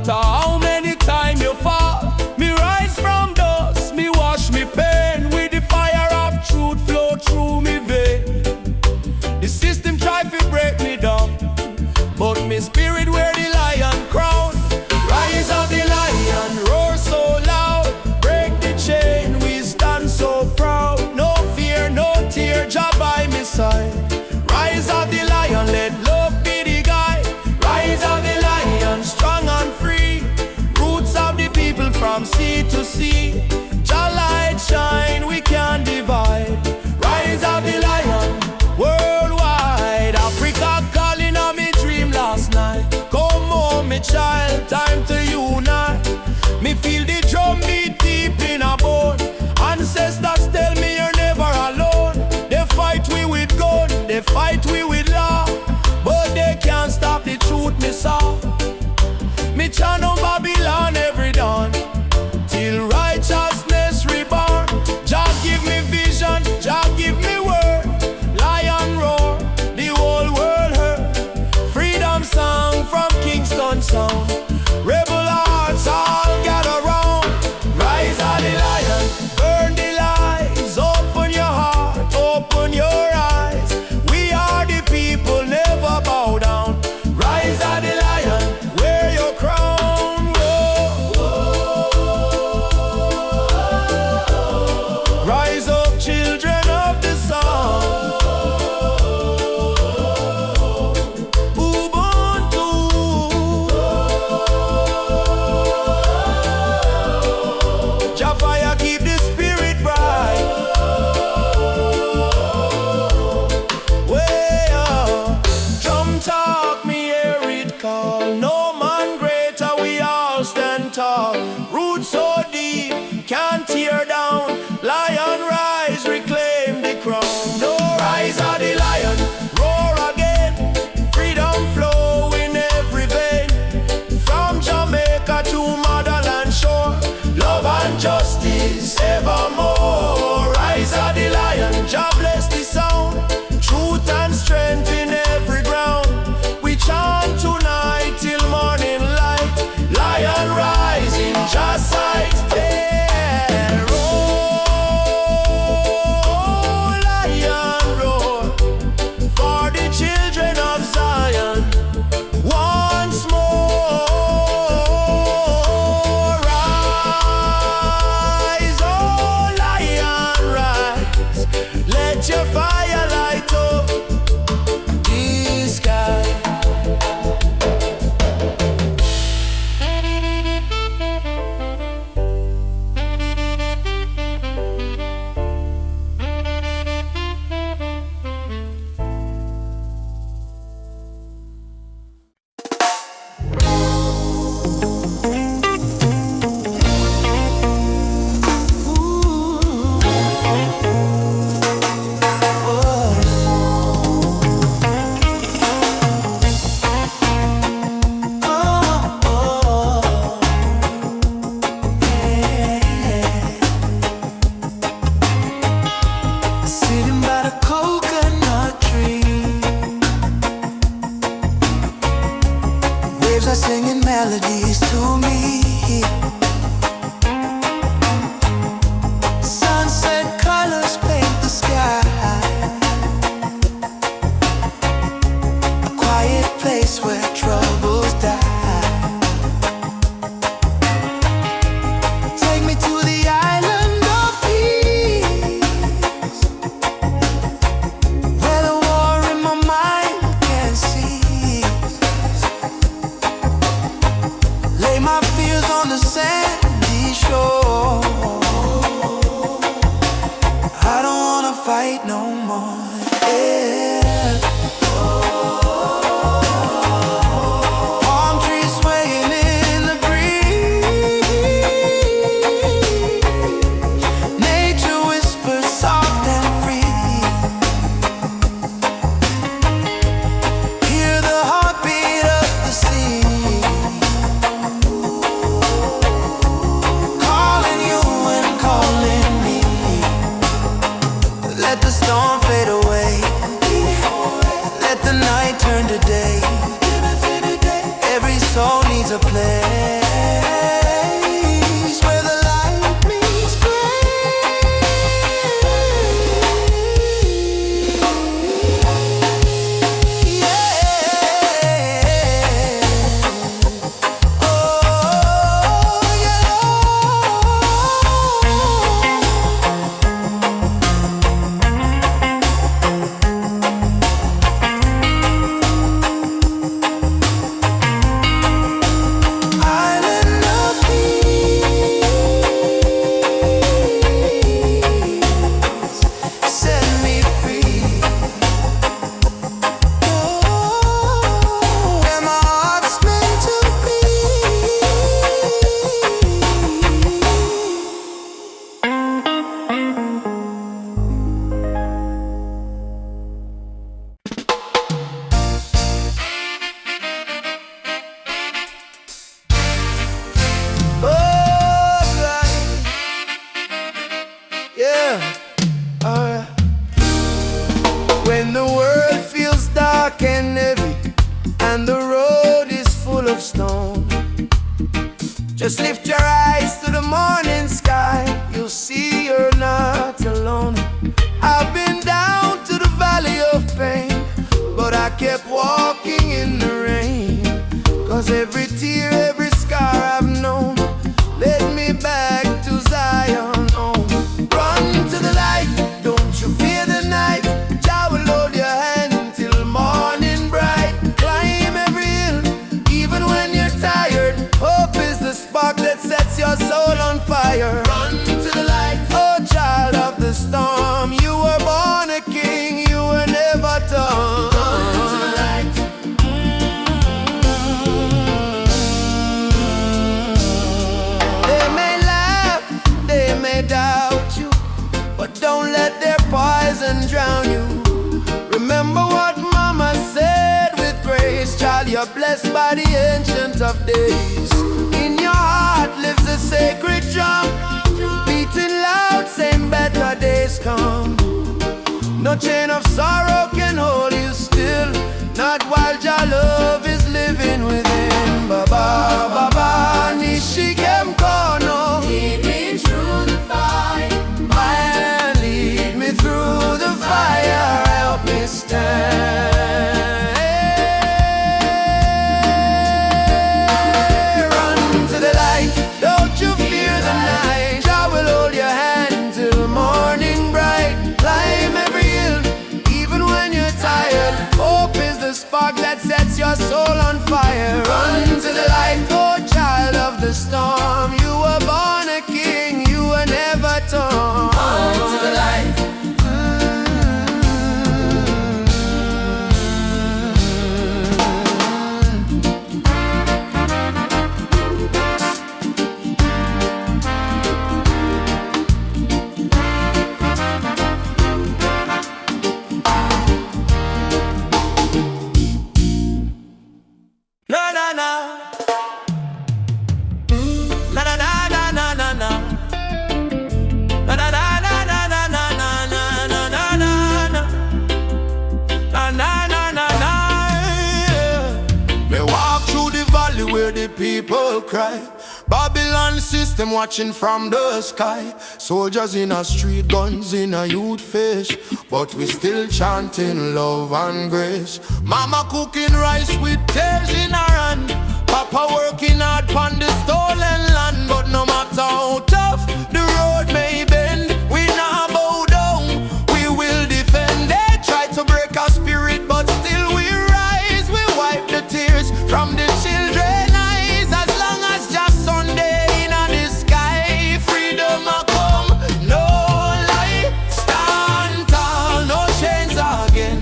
matter how many times you fall, me rise from dust, me wash me pain with the fire of truth flow through me vein. The system try to break me down, but me spirit wear the lion crown. Rise of the lion, roar so loud, break the chain, we stand so proud. No fear, no tear, Jah by me side. Rise of the lion, let love be the guide. Rise of the lion, strong and free. Roots of the people from sea to sea. Jah light shine, we can't divide. Rise of the lion, worldwide. Africa calling on me dream last night. Come home, me child, time to unite. Me feel the drum beat deep in a bone. Ancestors tell me you're never alone. They fight we with gun, they fight we with law, but they can't stop the truth me saw. Me chant on Babylon every dawn, till righteousness reborn. Jah give me vision, Jah give me word. Lion roar, the whole world heard. Freedom song from Kingston sound. Rebel hearts all gather round. Rise of the lion, burn the lies. Open your heart, open your eyes. We are the people, never bow down. Rise of the lion, wear your crown. Whoa. Rise up, children of the sun. Ubuntu. Jah fire keep the spirit bright. Way up, drum talk, me hear it call. No man greater, we all stand tall. Roots so deep, can't tear down. Lion rise, reclaim the crown. No rise of the lion, roar again. Freedom flow in every vein. From Jamaica to motherland shore. Love and justice evermore. Rise of the lion, Jah bless the sound. Truth and strength in every ground. We chant tonight till morning light. Lion rise in Jah's sight. Yeah, roar, lion roar, for the children of Zion. Once more, rise up. a place where the light meets when the world feels dark and heavy and the road is full of stone, just lift your eyes to the morning sky, you'll see you're not alone. I've been down to the valley of pain, but I kept walking in the rain, 'cause every tear, every scar I've known led me back to Zion home. Run to the light, don't you fear the night. Jah will hold your hand till morning bright. Climb every hill, even when you're tired. Hope is the spark that sets your soul on fire. Run to the light, oh child of the storm. You were born a king, you were never torn. Run to the light. They may laugh, they may doubt you, but don't let their poison drown you. Remember what mama said with grace, child, you're blessed by the ancient of days. In your heart lives a sacred drum, beating loud, saying better days come. No chain of sorrow can hold you still, not while your love is living within. Baba, Baba, Nishikem Kono. Lead me through the fire. Lead me through the fire. Help me stand. Run to the light. Don't you fear the night. I will hold your hand till morning bright. Climb every hill, even when you're tired. Hope is the spark that sets your soul on fire. Run to the light, oh child of the storm. You were born a king, you were never torn. Run to the light. Na na na, na na na na na na na, na na na na na na na na na na na na, na na na na na. Me walk through the valley where the people cry. Babylon system watching from the sky. Soldiers in a street, guns in a youth face, but we still chanting love and grace. Mama cooking rice with tears in her hand. Papa working hard on the stolen land. But no matter how tough the road may bend, we not bow down, we will defend. They try to break our spirit, but still we rise. We wipe the tears from the children eyes. As long as just Sunday in the sky, freedom a come, no lie. Stand tall, no chains again.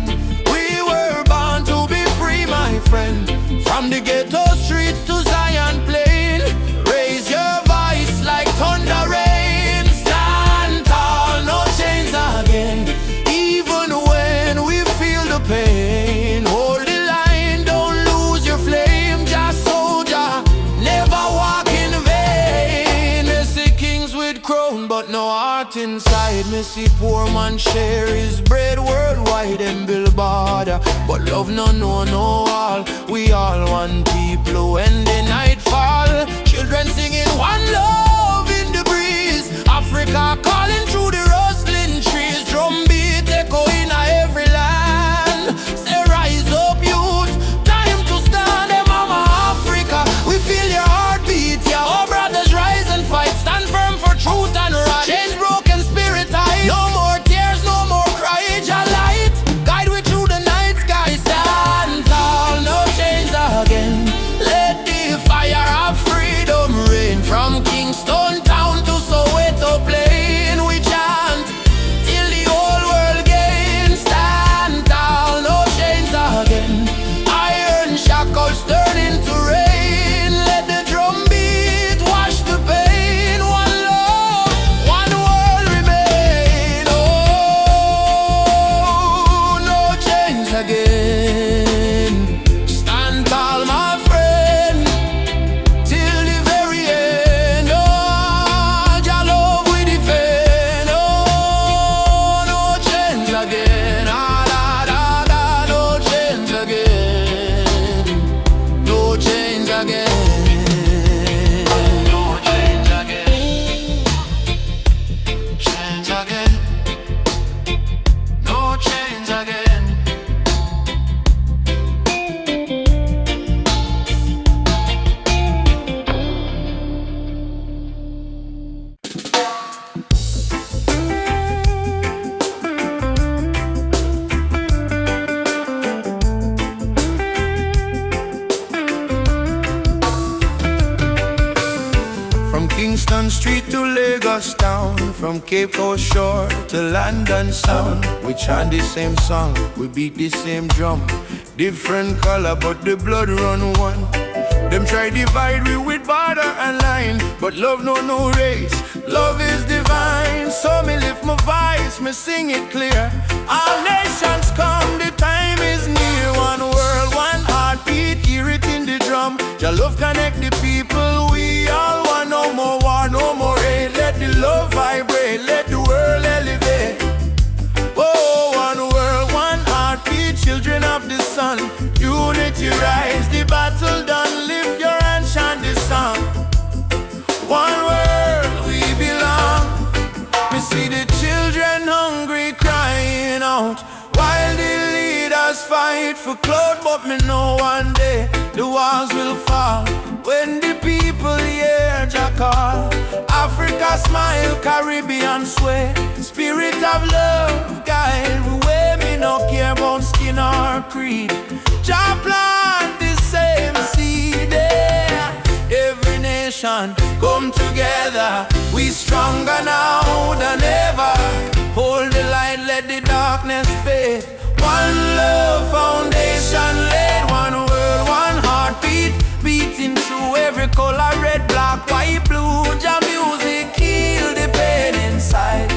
We were born to be free, my friend. From the ghetto streets to Zion plain, raise your voice like thunder rain. Stand tall, no chains again. Even when we feel the pain, hold the line, don't lose your flame. Just soldier, never walk in vain. Me see kings with crown, but no heart inside. Me see poor man share his bread worldwide and build border, but love no all. We all one people when the night fall. Children singing one love in the breeze. Africa calling through the rustling trees. Drum beat echoing every land. Say rise up youth, time to stand. Hey mama Africa, we feel your heartbeat. Yeah, oh brothers rise and fight. Stand firm for truth and right. Change broken spirit high. No more tears, no more cry. Jah light, guide we through the night sky. Stand tall, no change again. Let the fire of freedom rain. From Kingston town to Soweto plain, we chant till the whole world gains. Stand tall, no change again. Iron shackles turn into rain. Let the drum beat wash the pain. One love, one world remain. Oh, no change again. Stand tall, my friend, till the very end. Oh, Jah love we defend. Oh, no change again. Ah, da, da, da, no change again. No change again. No change again. Change again. No change again. From Kingston Street to Lagos town, from Cape Coast shore to London sound, we chant the same song, we beat the same drum. Different color, but the blood run one. Them try divide we with border and line, but love no race. Love is divine, so me lift my voice, me sing it clear. All nations come, the time is near. One world, one heartbeat, hear it in the drum. Your love connect the people, we all want. No more war, no more hate. Let the love vibrate, let the world elevate. Oh, one world, one heartbeat, children of the sun. Unity rise, the battle done. Lift your hand, chant this song. One world, we belong. Me see the children hungry, crying out, while the leaders fight for clout. But me know one day the walls will fall when the people hear Jah call. Africa smile, Caribbean sway. Spirit of love guide the way. Me no care about skin or creed. Jah plant the same seed there. Every nation come together. We stronger now than ever. Hold the light, let the darkness fade. One love foundation laid. One world, one heartbeat, beating through every color, red, black, white, blue. Jah music heal the pain inside.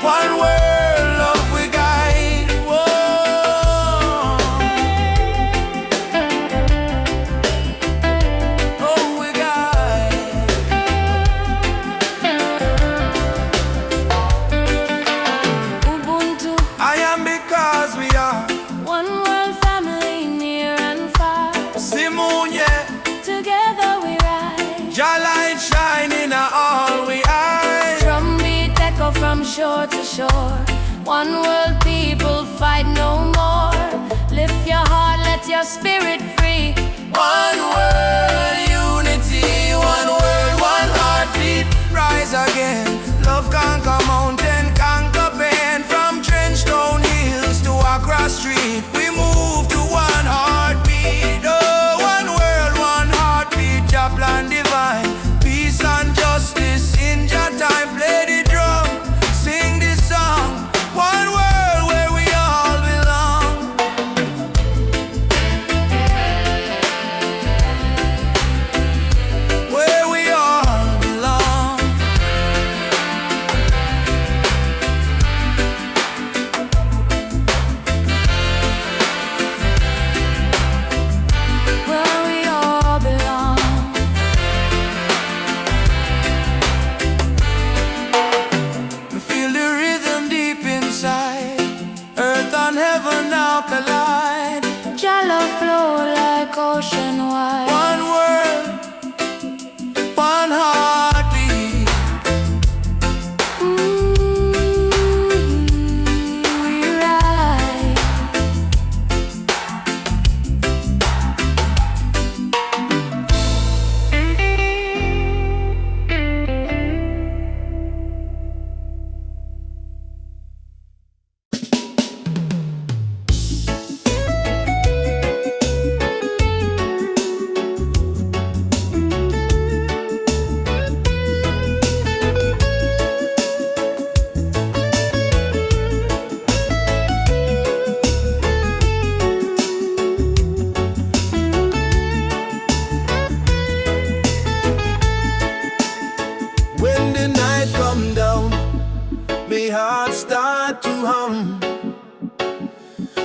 One world, love we guide. Whoa. Oh, we guide. Ubuntu, I am because we are one world family near and far. Simunye. Together we rise. Jah light shining on all we eyes. Drum beat echo from shore to shore. One world people fight no more. Lift your heart, let your spirit free. One world unity, one world, one heartbeat. Rise again, love conquer mountain, conquer pain. From Trenchtown hills to Accra Street, we move to one heartbeat. Oh, one world, one heartbeat. Jah plan divine, peace and justice in Jah time. Play the drum, sing this song. One world where we all belong.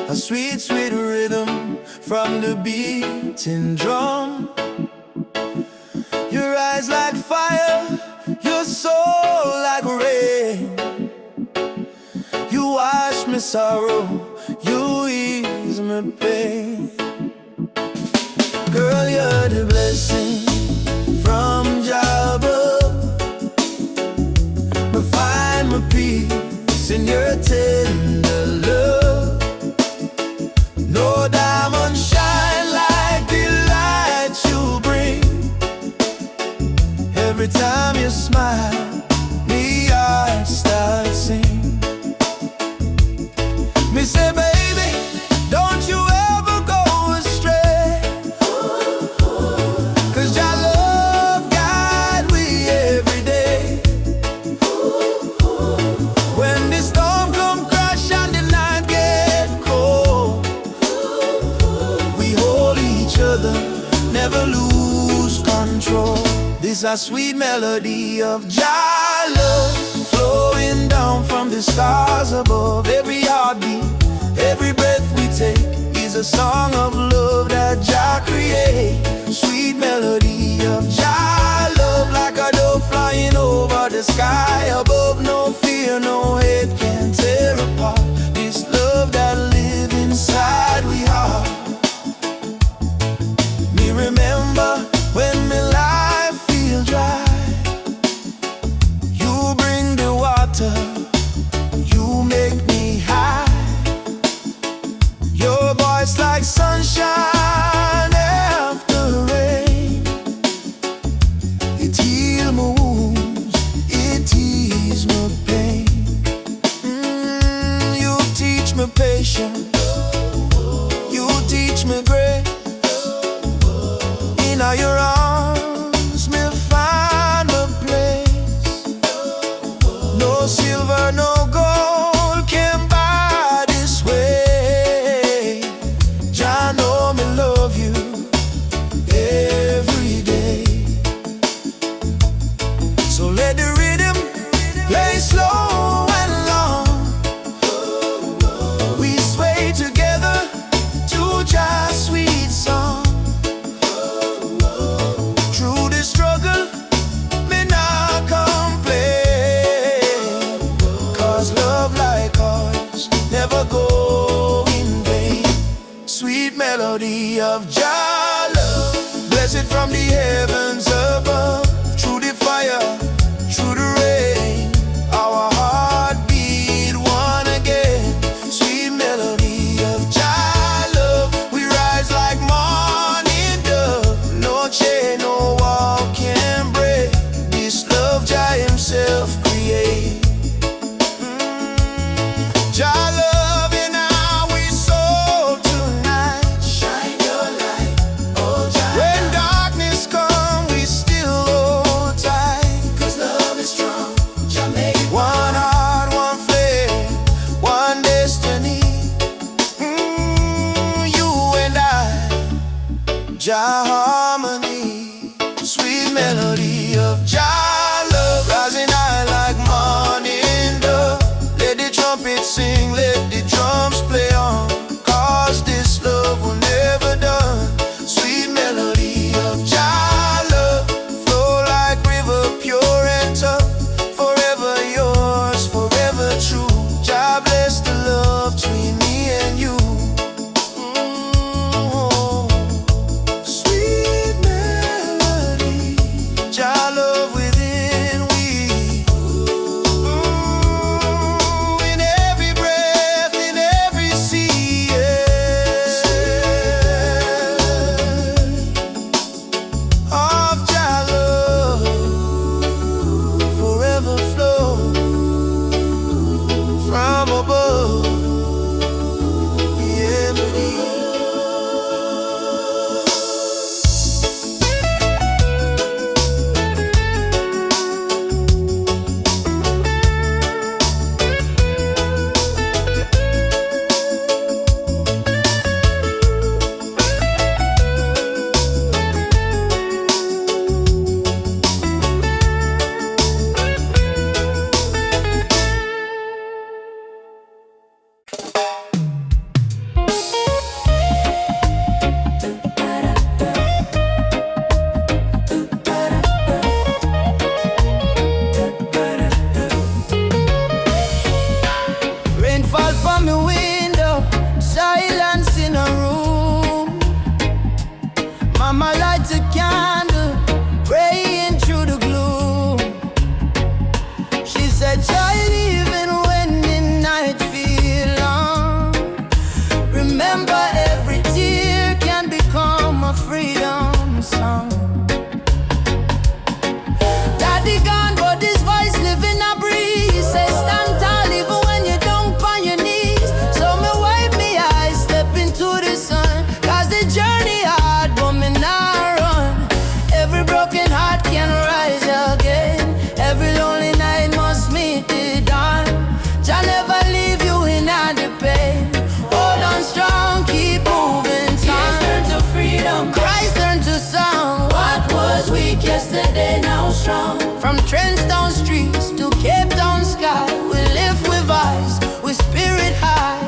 a sweet, sweet rhythm from the beating drum. Your eyes like fire, your soul like rain. You wash me sorrow, you ease my pain. Girl, you're the blessing from Jah above. I find my peace in your tender love. No diamond shine like the light you bring. Every time you smile, me heart starts sing. Me say, baby, don't you ever go astray, 'cause Jah love guide we every day. When the storm come crash and the night get cold, we hold each other, never lose control. This a sweet melody of Jah love, flowing down from the stars above. Every heartbeat, every breath we take is a song of love that Jah create. Sweet melody of Jah love, like a dove flying over the sky above. No fear, no hate can tear apart this love that live inside we heart. Me remember when me life feel dry, you bring the water, you make me high. Your voice like sunshine after rain. It heal my wounds, it ease my pain. You teach me patience, you teach me grace. In all your arms, me find my place. No silver, no gold can buy this way. Jah know me love you every day. So let the rhythm play slow and long. We sway together to Jah's sweet song. Through the struggle, me not complain, 'cause love like ours never go in vain. Sweet melody of Jah love, blessed from the heavens above. Through the fire, through the rain, our heart beat one again. Sweet melody of Jah love, we rise like morning dove. No chain, no wall can break this love Jah himself create. Jah love in our soul tonight. Shine your light, oh Jah. When darkness come, we still hold tight, 'cause love is strong. Jah make it one heart, one flame, one destiny. You and I, Jah harmony. Sweet melody of Jah love, rising high like morning Child, even when the night feel long, remember every tear can become a freedom song. Daddy gone, but his voice live in a breeze. Say stand tall even when you down on your knees. So me wipe me eyes, step into the sun. Cause the journey hard, but me not run. Every broken heart can rise again. Every lonely night must meet the dawn. Jah never leave you in the pain. Hold on strong, keep moving. Tears turn to freedom, cries turn to song. What was weak yesterday now strong. From Trenchtown streets to Cape Town sky, we live with eyes, with spirit high.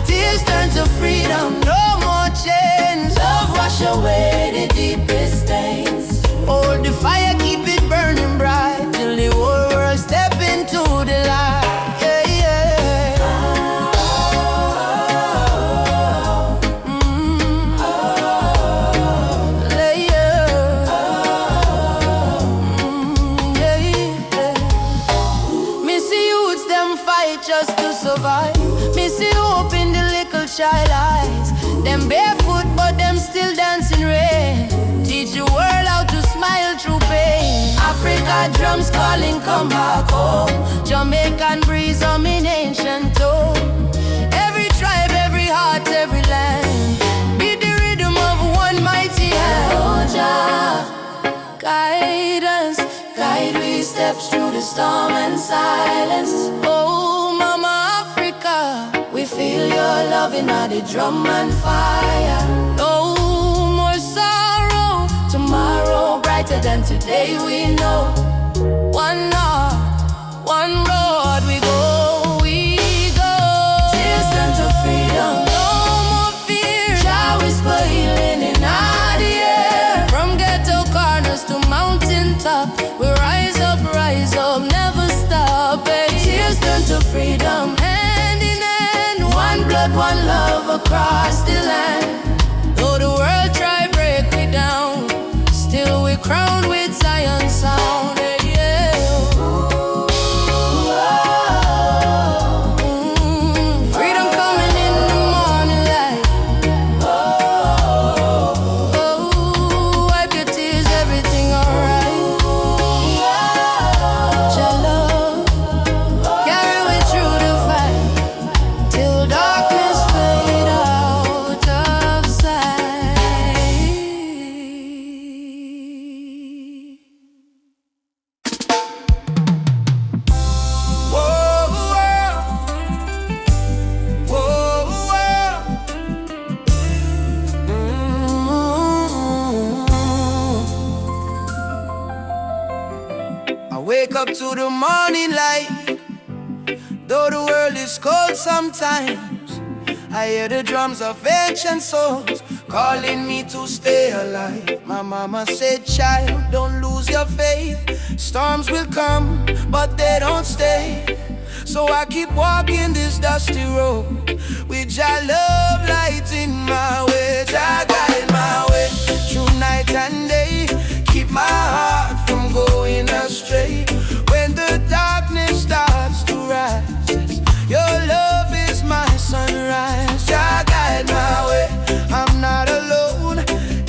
Tears turn to freedom, no more chains. Love wash away the deepest stains. Hold the fire, keep it burning bright till the whole world step into the light. Yeah, yeah. Missy youths them fight just to survive. Missy hope in the little child eyes. Them barefoot but them still dancing rain. Teach the world how to smile through pain. Africa drums calling, come back home. Jamaican breeze on in ancient tone. Every tribe, every heart, every land. Be the rhythm of one mighty hand. Oh Jah, guide us, guide we steps through the storm and silence. Oh Mama Africa, we feel your love in all the drum and fire. No more sorrow, tomorrow brighter than today we know. One heart, one road we go, we go. Tears turn to freedom, no more fear. Jah whisper healing in all the air. From ghetto corners to mountain top, we rise up, never stop. Hey. Tears turn to freedom, hand in hand. One blood, one love across the land. Though the world try break me down, still we crowned with Zion sound. Hey, yeah. Freedom coming in the morning light. Wipe your tears, everything alright. Your love carry me through the fight till darkness fade out of sight. Whoa, whoa, whoa, I wake up to the morning light. Though the world is cold sometimes, I hear the drums of ancient souls calling me to stay alive. My mama said, child, don't lose your faith. Storms will come, but they don't stay. So I keep walking this dusty road with your love lighting my way. Jah guide my way through night and day. Keep my heart from going astray. When the darkness starts to rise, your love is my sunrise. Jah guide my way, I'm not alone.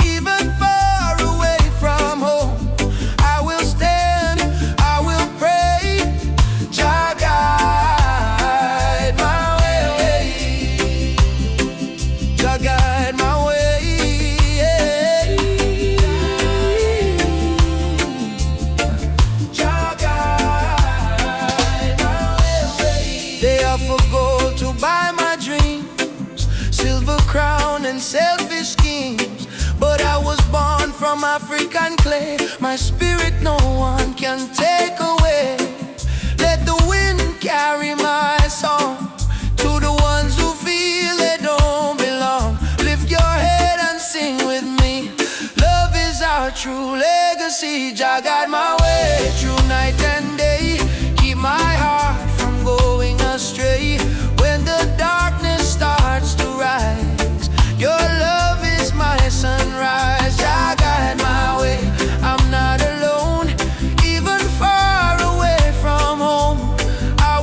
Even far away from home, I will stand, I will pray. Jah guide my way. Jah guide my way. Jah guide my way. They offer gold to buy my dreams, silver crown and selfish schemes. But I was born from African clay. My spirit no one can take away. Let the wind carry my song to the ones who feel they don't belong. Lift your head and sing with me. Love is our true legacy. Jah guide my way through night and day. Keep my heart from going astray. When the darkness starts to rise, your love is my sunrise. Jah guide my way, I'm not alone. Even far away from home, I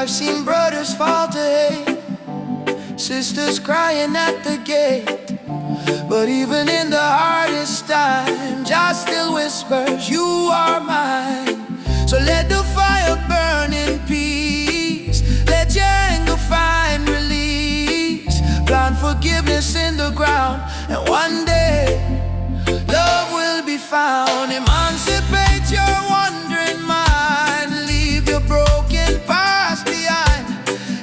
I've seen brothers fall to hate, sisters crying at the gate. But even in the hardest time, Jah still whispers, you are mine. So let the fire burn in peace, let your anger find release. Plant forgiveness in the ground, and one day love will be found. Emancipate your wandering mind, leave your broken past behind.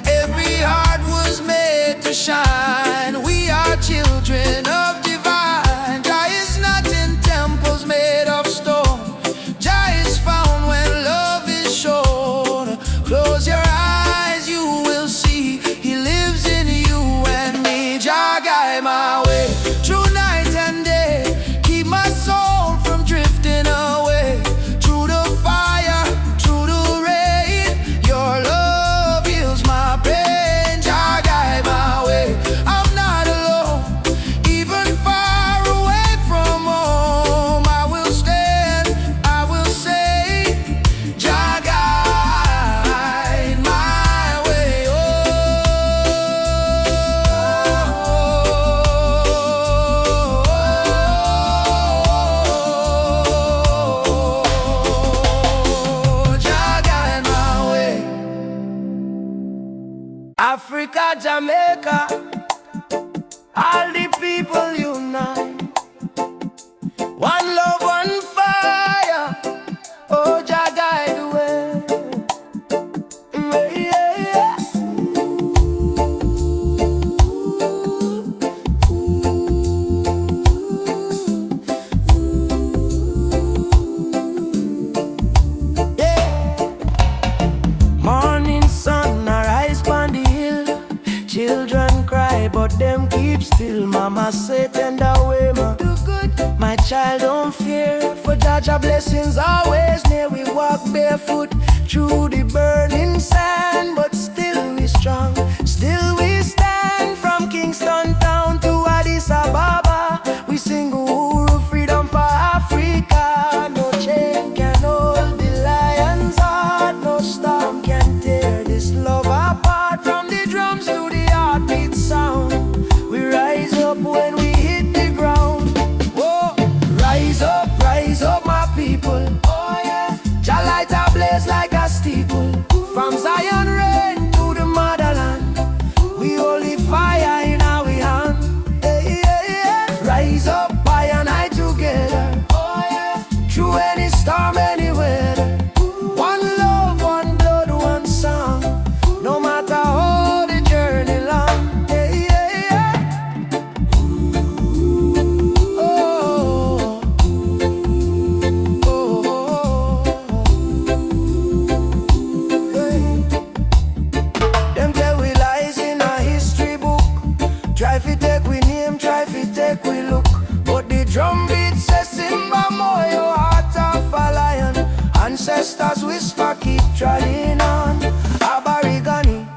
Every heart was made to shine. We are children of divine. Jah is not in temples made of stone. Jah is found when love is shown. Close your eyes, you will see He lives in you and me. Jah guide my way through night and day, keep my soul from drifting away. Through the fire, through the rain, your love heals my pain. Jah guide my way, I'm not alone. Even far away from home, I will stand, I will say, Jah guide my way. Jah guide my way. Africa, Jamaica, all the people unite. One love, one fire. Oh, Jah guide the way. Yeah, yeah. Morning sun arise on the hill. Children cry, but them keep still. Mama say tender way, ma do good. My child don't fear, for Jah blessings always near. We walk barefoot through the burning sand, but still we strong, still we stand. From Kingston town to Addis Ababa, we sing Uhuru, freedom for Africa. No chain can hold the lion's heart, no storm can tear this love apart. From the drums to the heartbeat sound, we rise up when we hit the ground. Whoa, rise up my people. Oh yeah, Jah light a blaze like a steeple. From Zion rain to the motherland, we holy fire in our hand. Hey, yeah, yeah. Rise up by and I together. Oh yeah, through any storm, any weather. One love, one blood, one song. No matter how the journey long. Hey, yeah, yeah. Oh, oh, oh. Hey. Them tell we lies in a history book. Try fi take we name, try fi take we look. But the drum beat says Simba Moyo, heart of a lion. Ancestors whisper, keep trying on. Aborigine,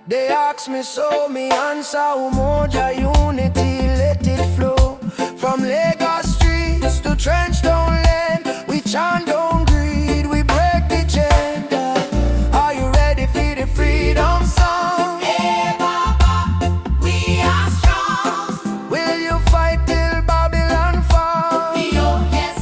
they ask me so, me answer Umoja unity, let it flow. From Lagos streets to trench down lane, we chant down greed, we break the chain. Are you ready for the freedom song? Hey Baba, we are strong. Will you fight till Babylon fall? Oh yes,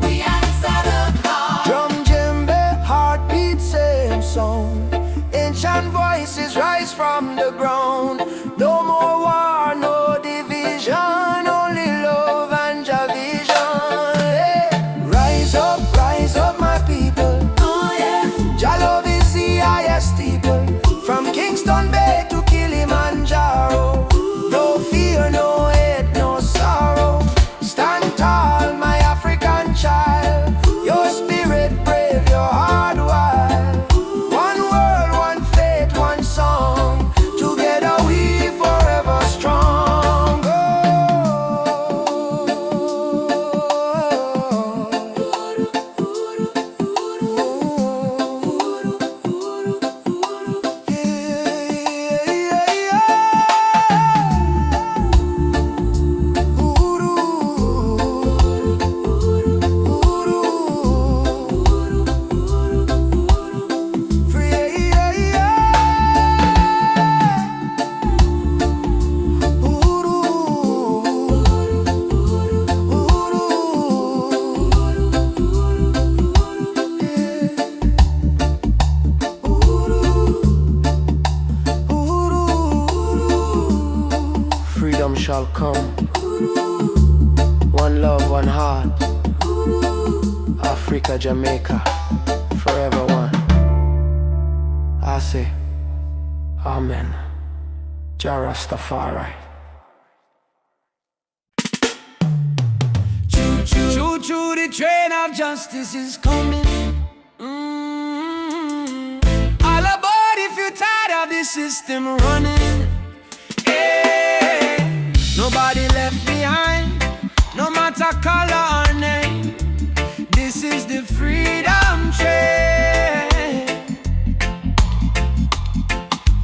we answer the call. Drum, djembe, heartbeat, same song. Ancient voices rise from the ground. No more war, no division, only love and Jah vision. Hey. Rise up my people. Oh yeah, Jah love is the highest steeple. From Kingston Bay to Kilimanjaro. No fear, no hate, no sorrow. Stand tall, my African child. Your spirit brave, your heart wild. One world, one faith, one song. Together we come. One love, one heart. Africa, Jamaica, forever one. I say, Amen. Jah Rastafari. Choo choo, the train of justice is coming. All aboard if you're tired of the system running. Hey, nobody left behind, no matter color or name. This is the freedom train.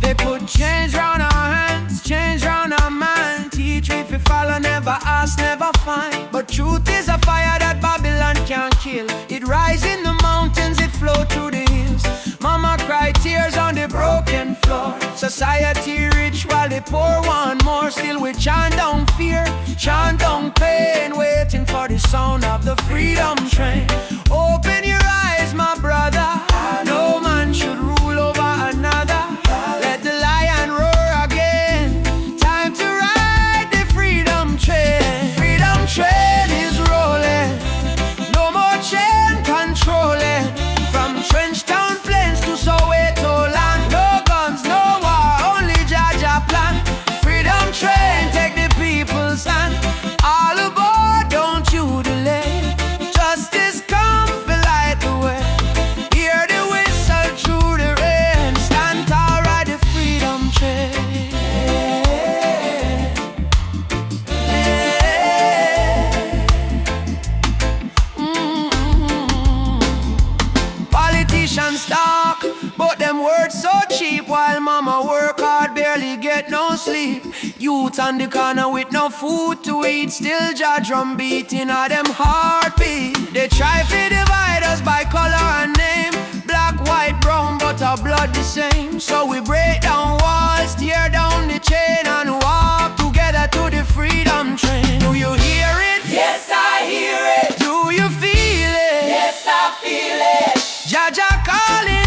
They put change round our hands, change round our mind. Teach we if you follow, never ask, never find. But truth is a fire that Babylon can't kill. It rise in the mountains, it flow through the hills. Mama cry tears on the broken floor. Society rich while the poor want more. Still we chant down fear, chant down pain, waiting for the sound of the freedom train. Open your eyes, my brother. No man should rule over another. Let the lion roar again. Time to ride the freedom train. Freedom train is rolling. No more chain controlling. From Trench Town Plains to Soweto land. No guns, no war, only Jaja plan. Freedom train, take the people's hand. All aboard, don't you delay. Justice come, fill light the way. Hear the whistle through the rain. Stand tall, ride the freedom train. Politicians talk, but them words so cheap. While mama work hard, barely get no sleep. Youth on the corner with no food to eat. Still Jah drum beating at them heartbeat. They try to divide us by color and name. Black, white, brown, but our blood the same. So we break down walls, tear down the chain, and walk together to the freedom train. Do you hear it? Yes, I hear it. Do you feel it? Yes, I feel it. Jah Jah calling.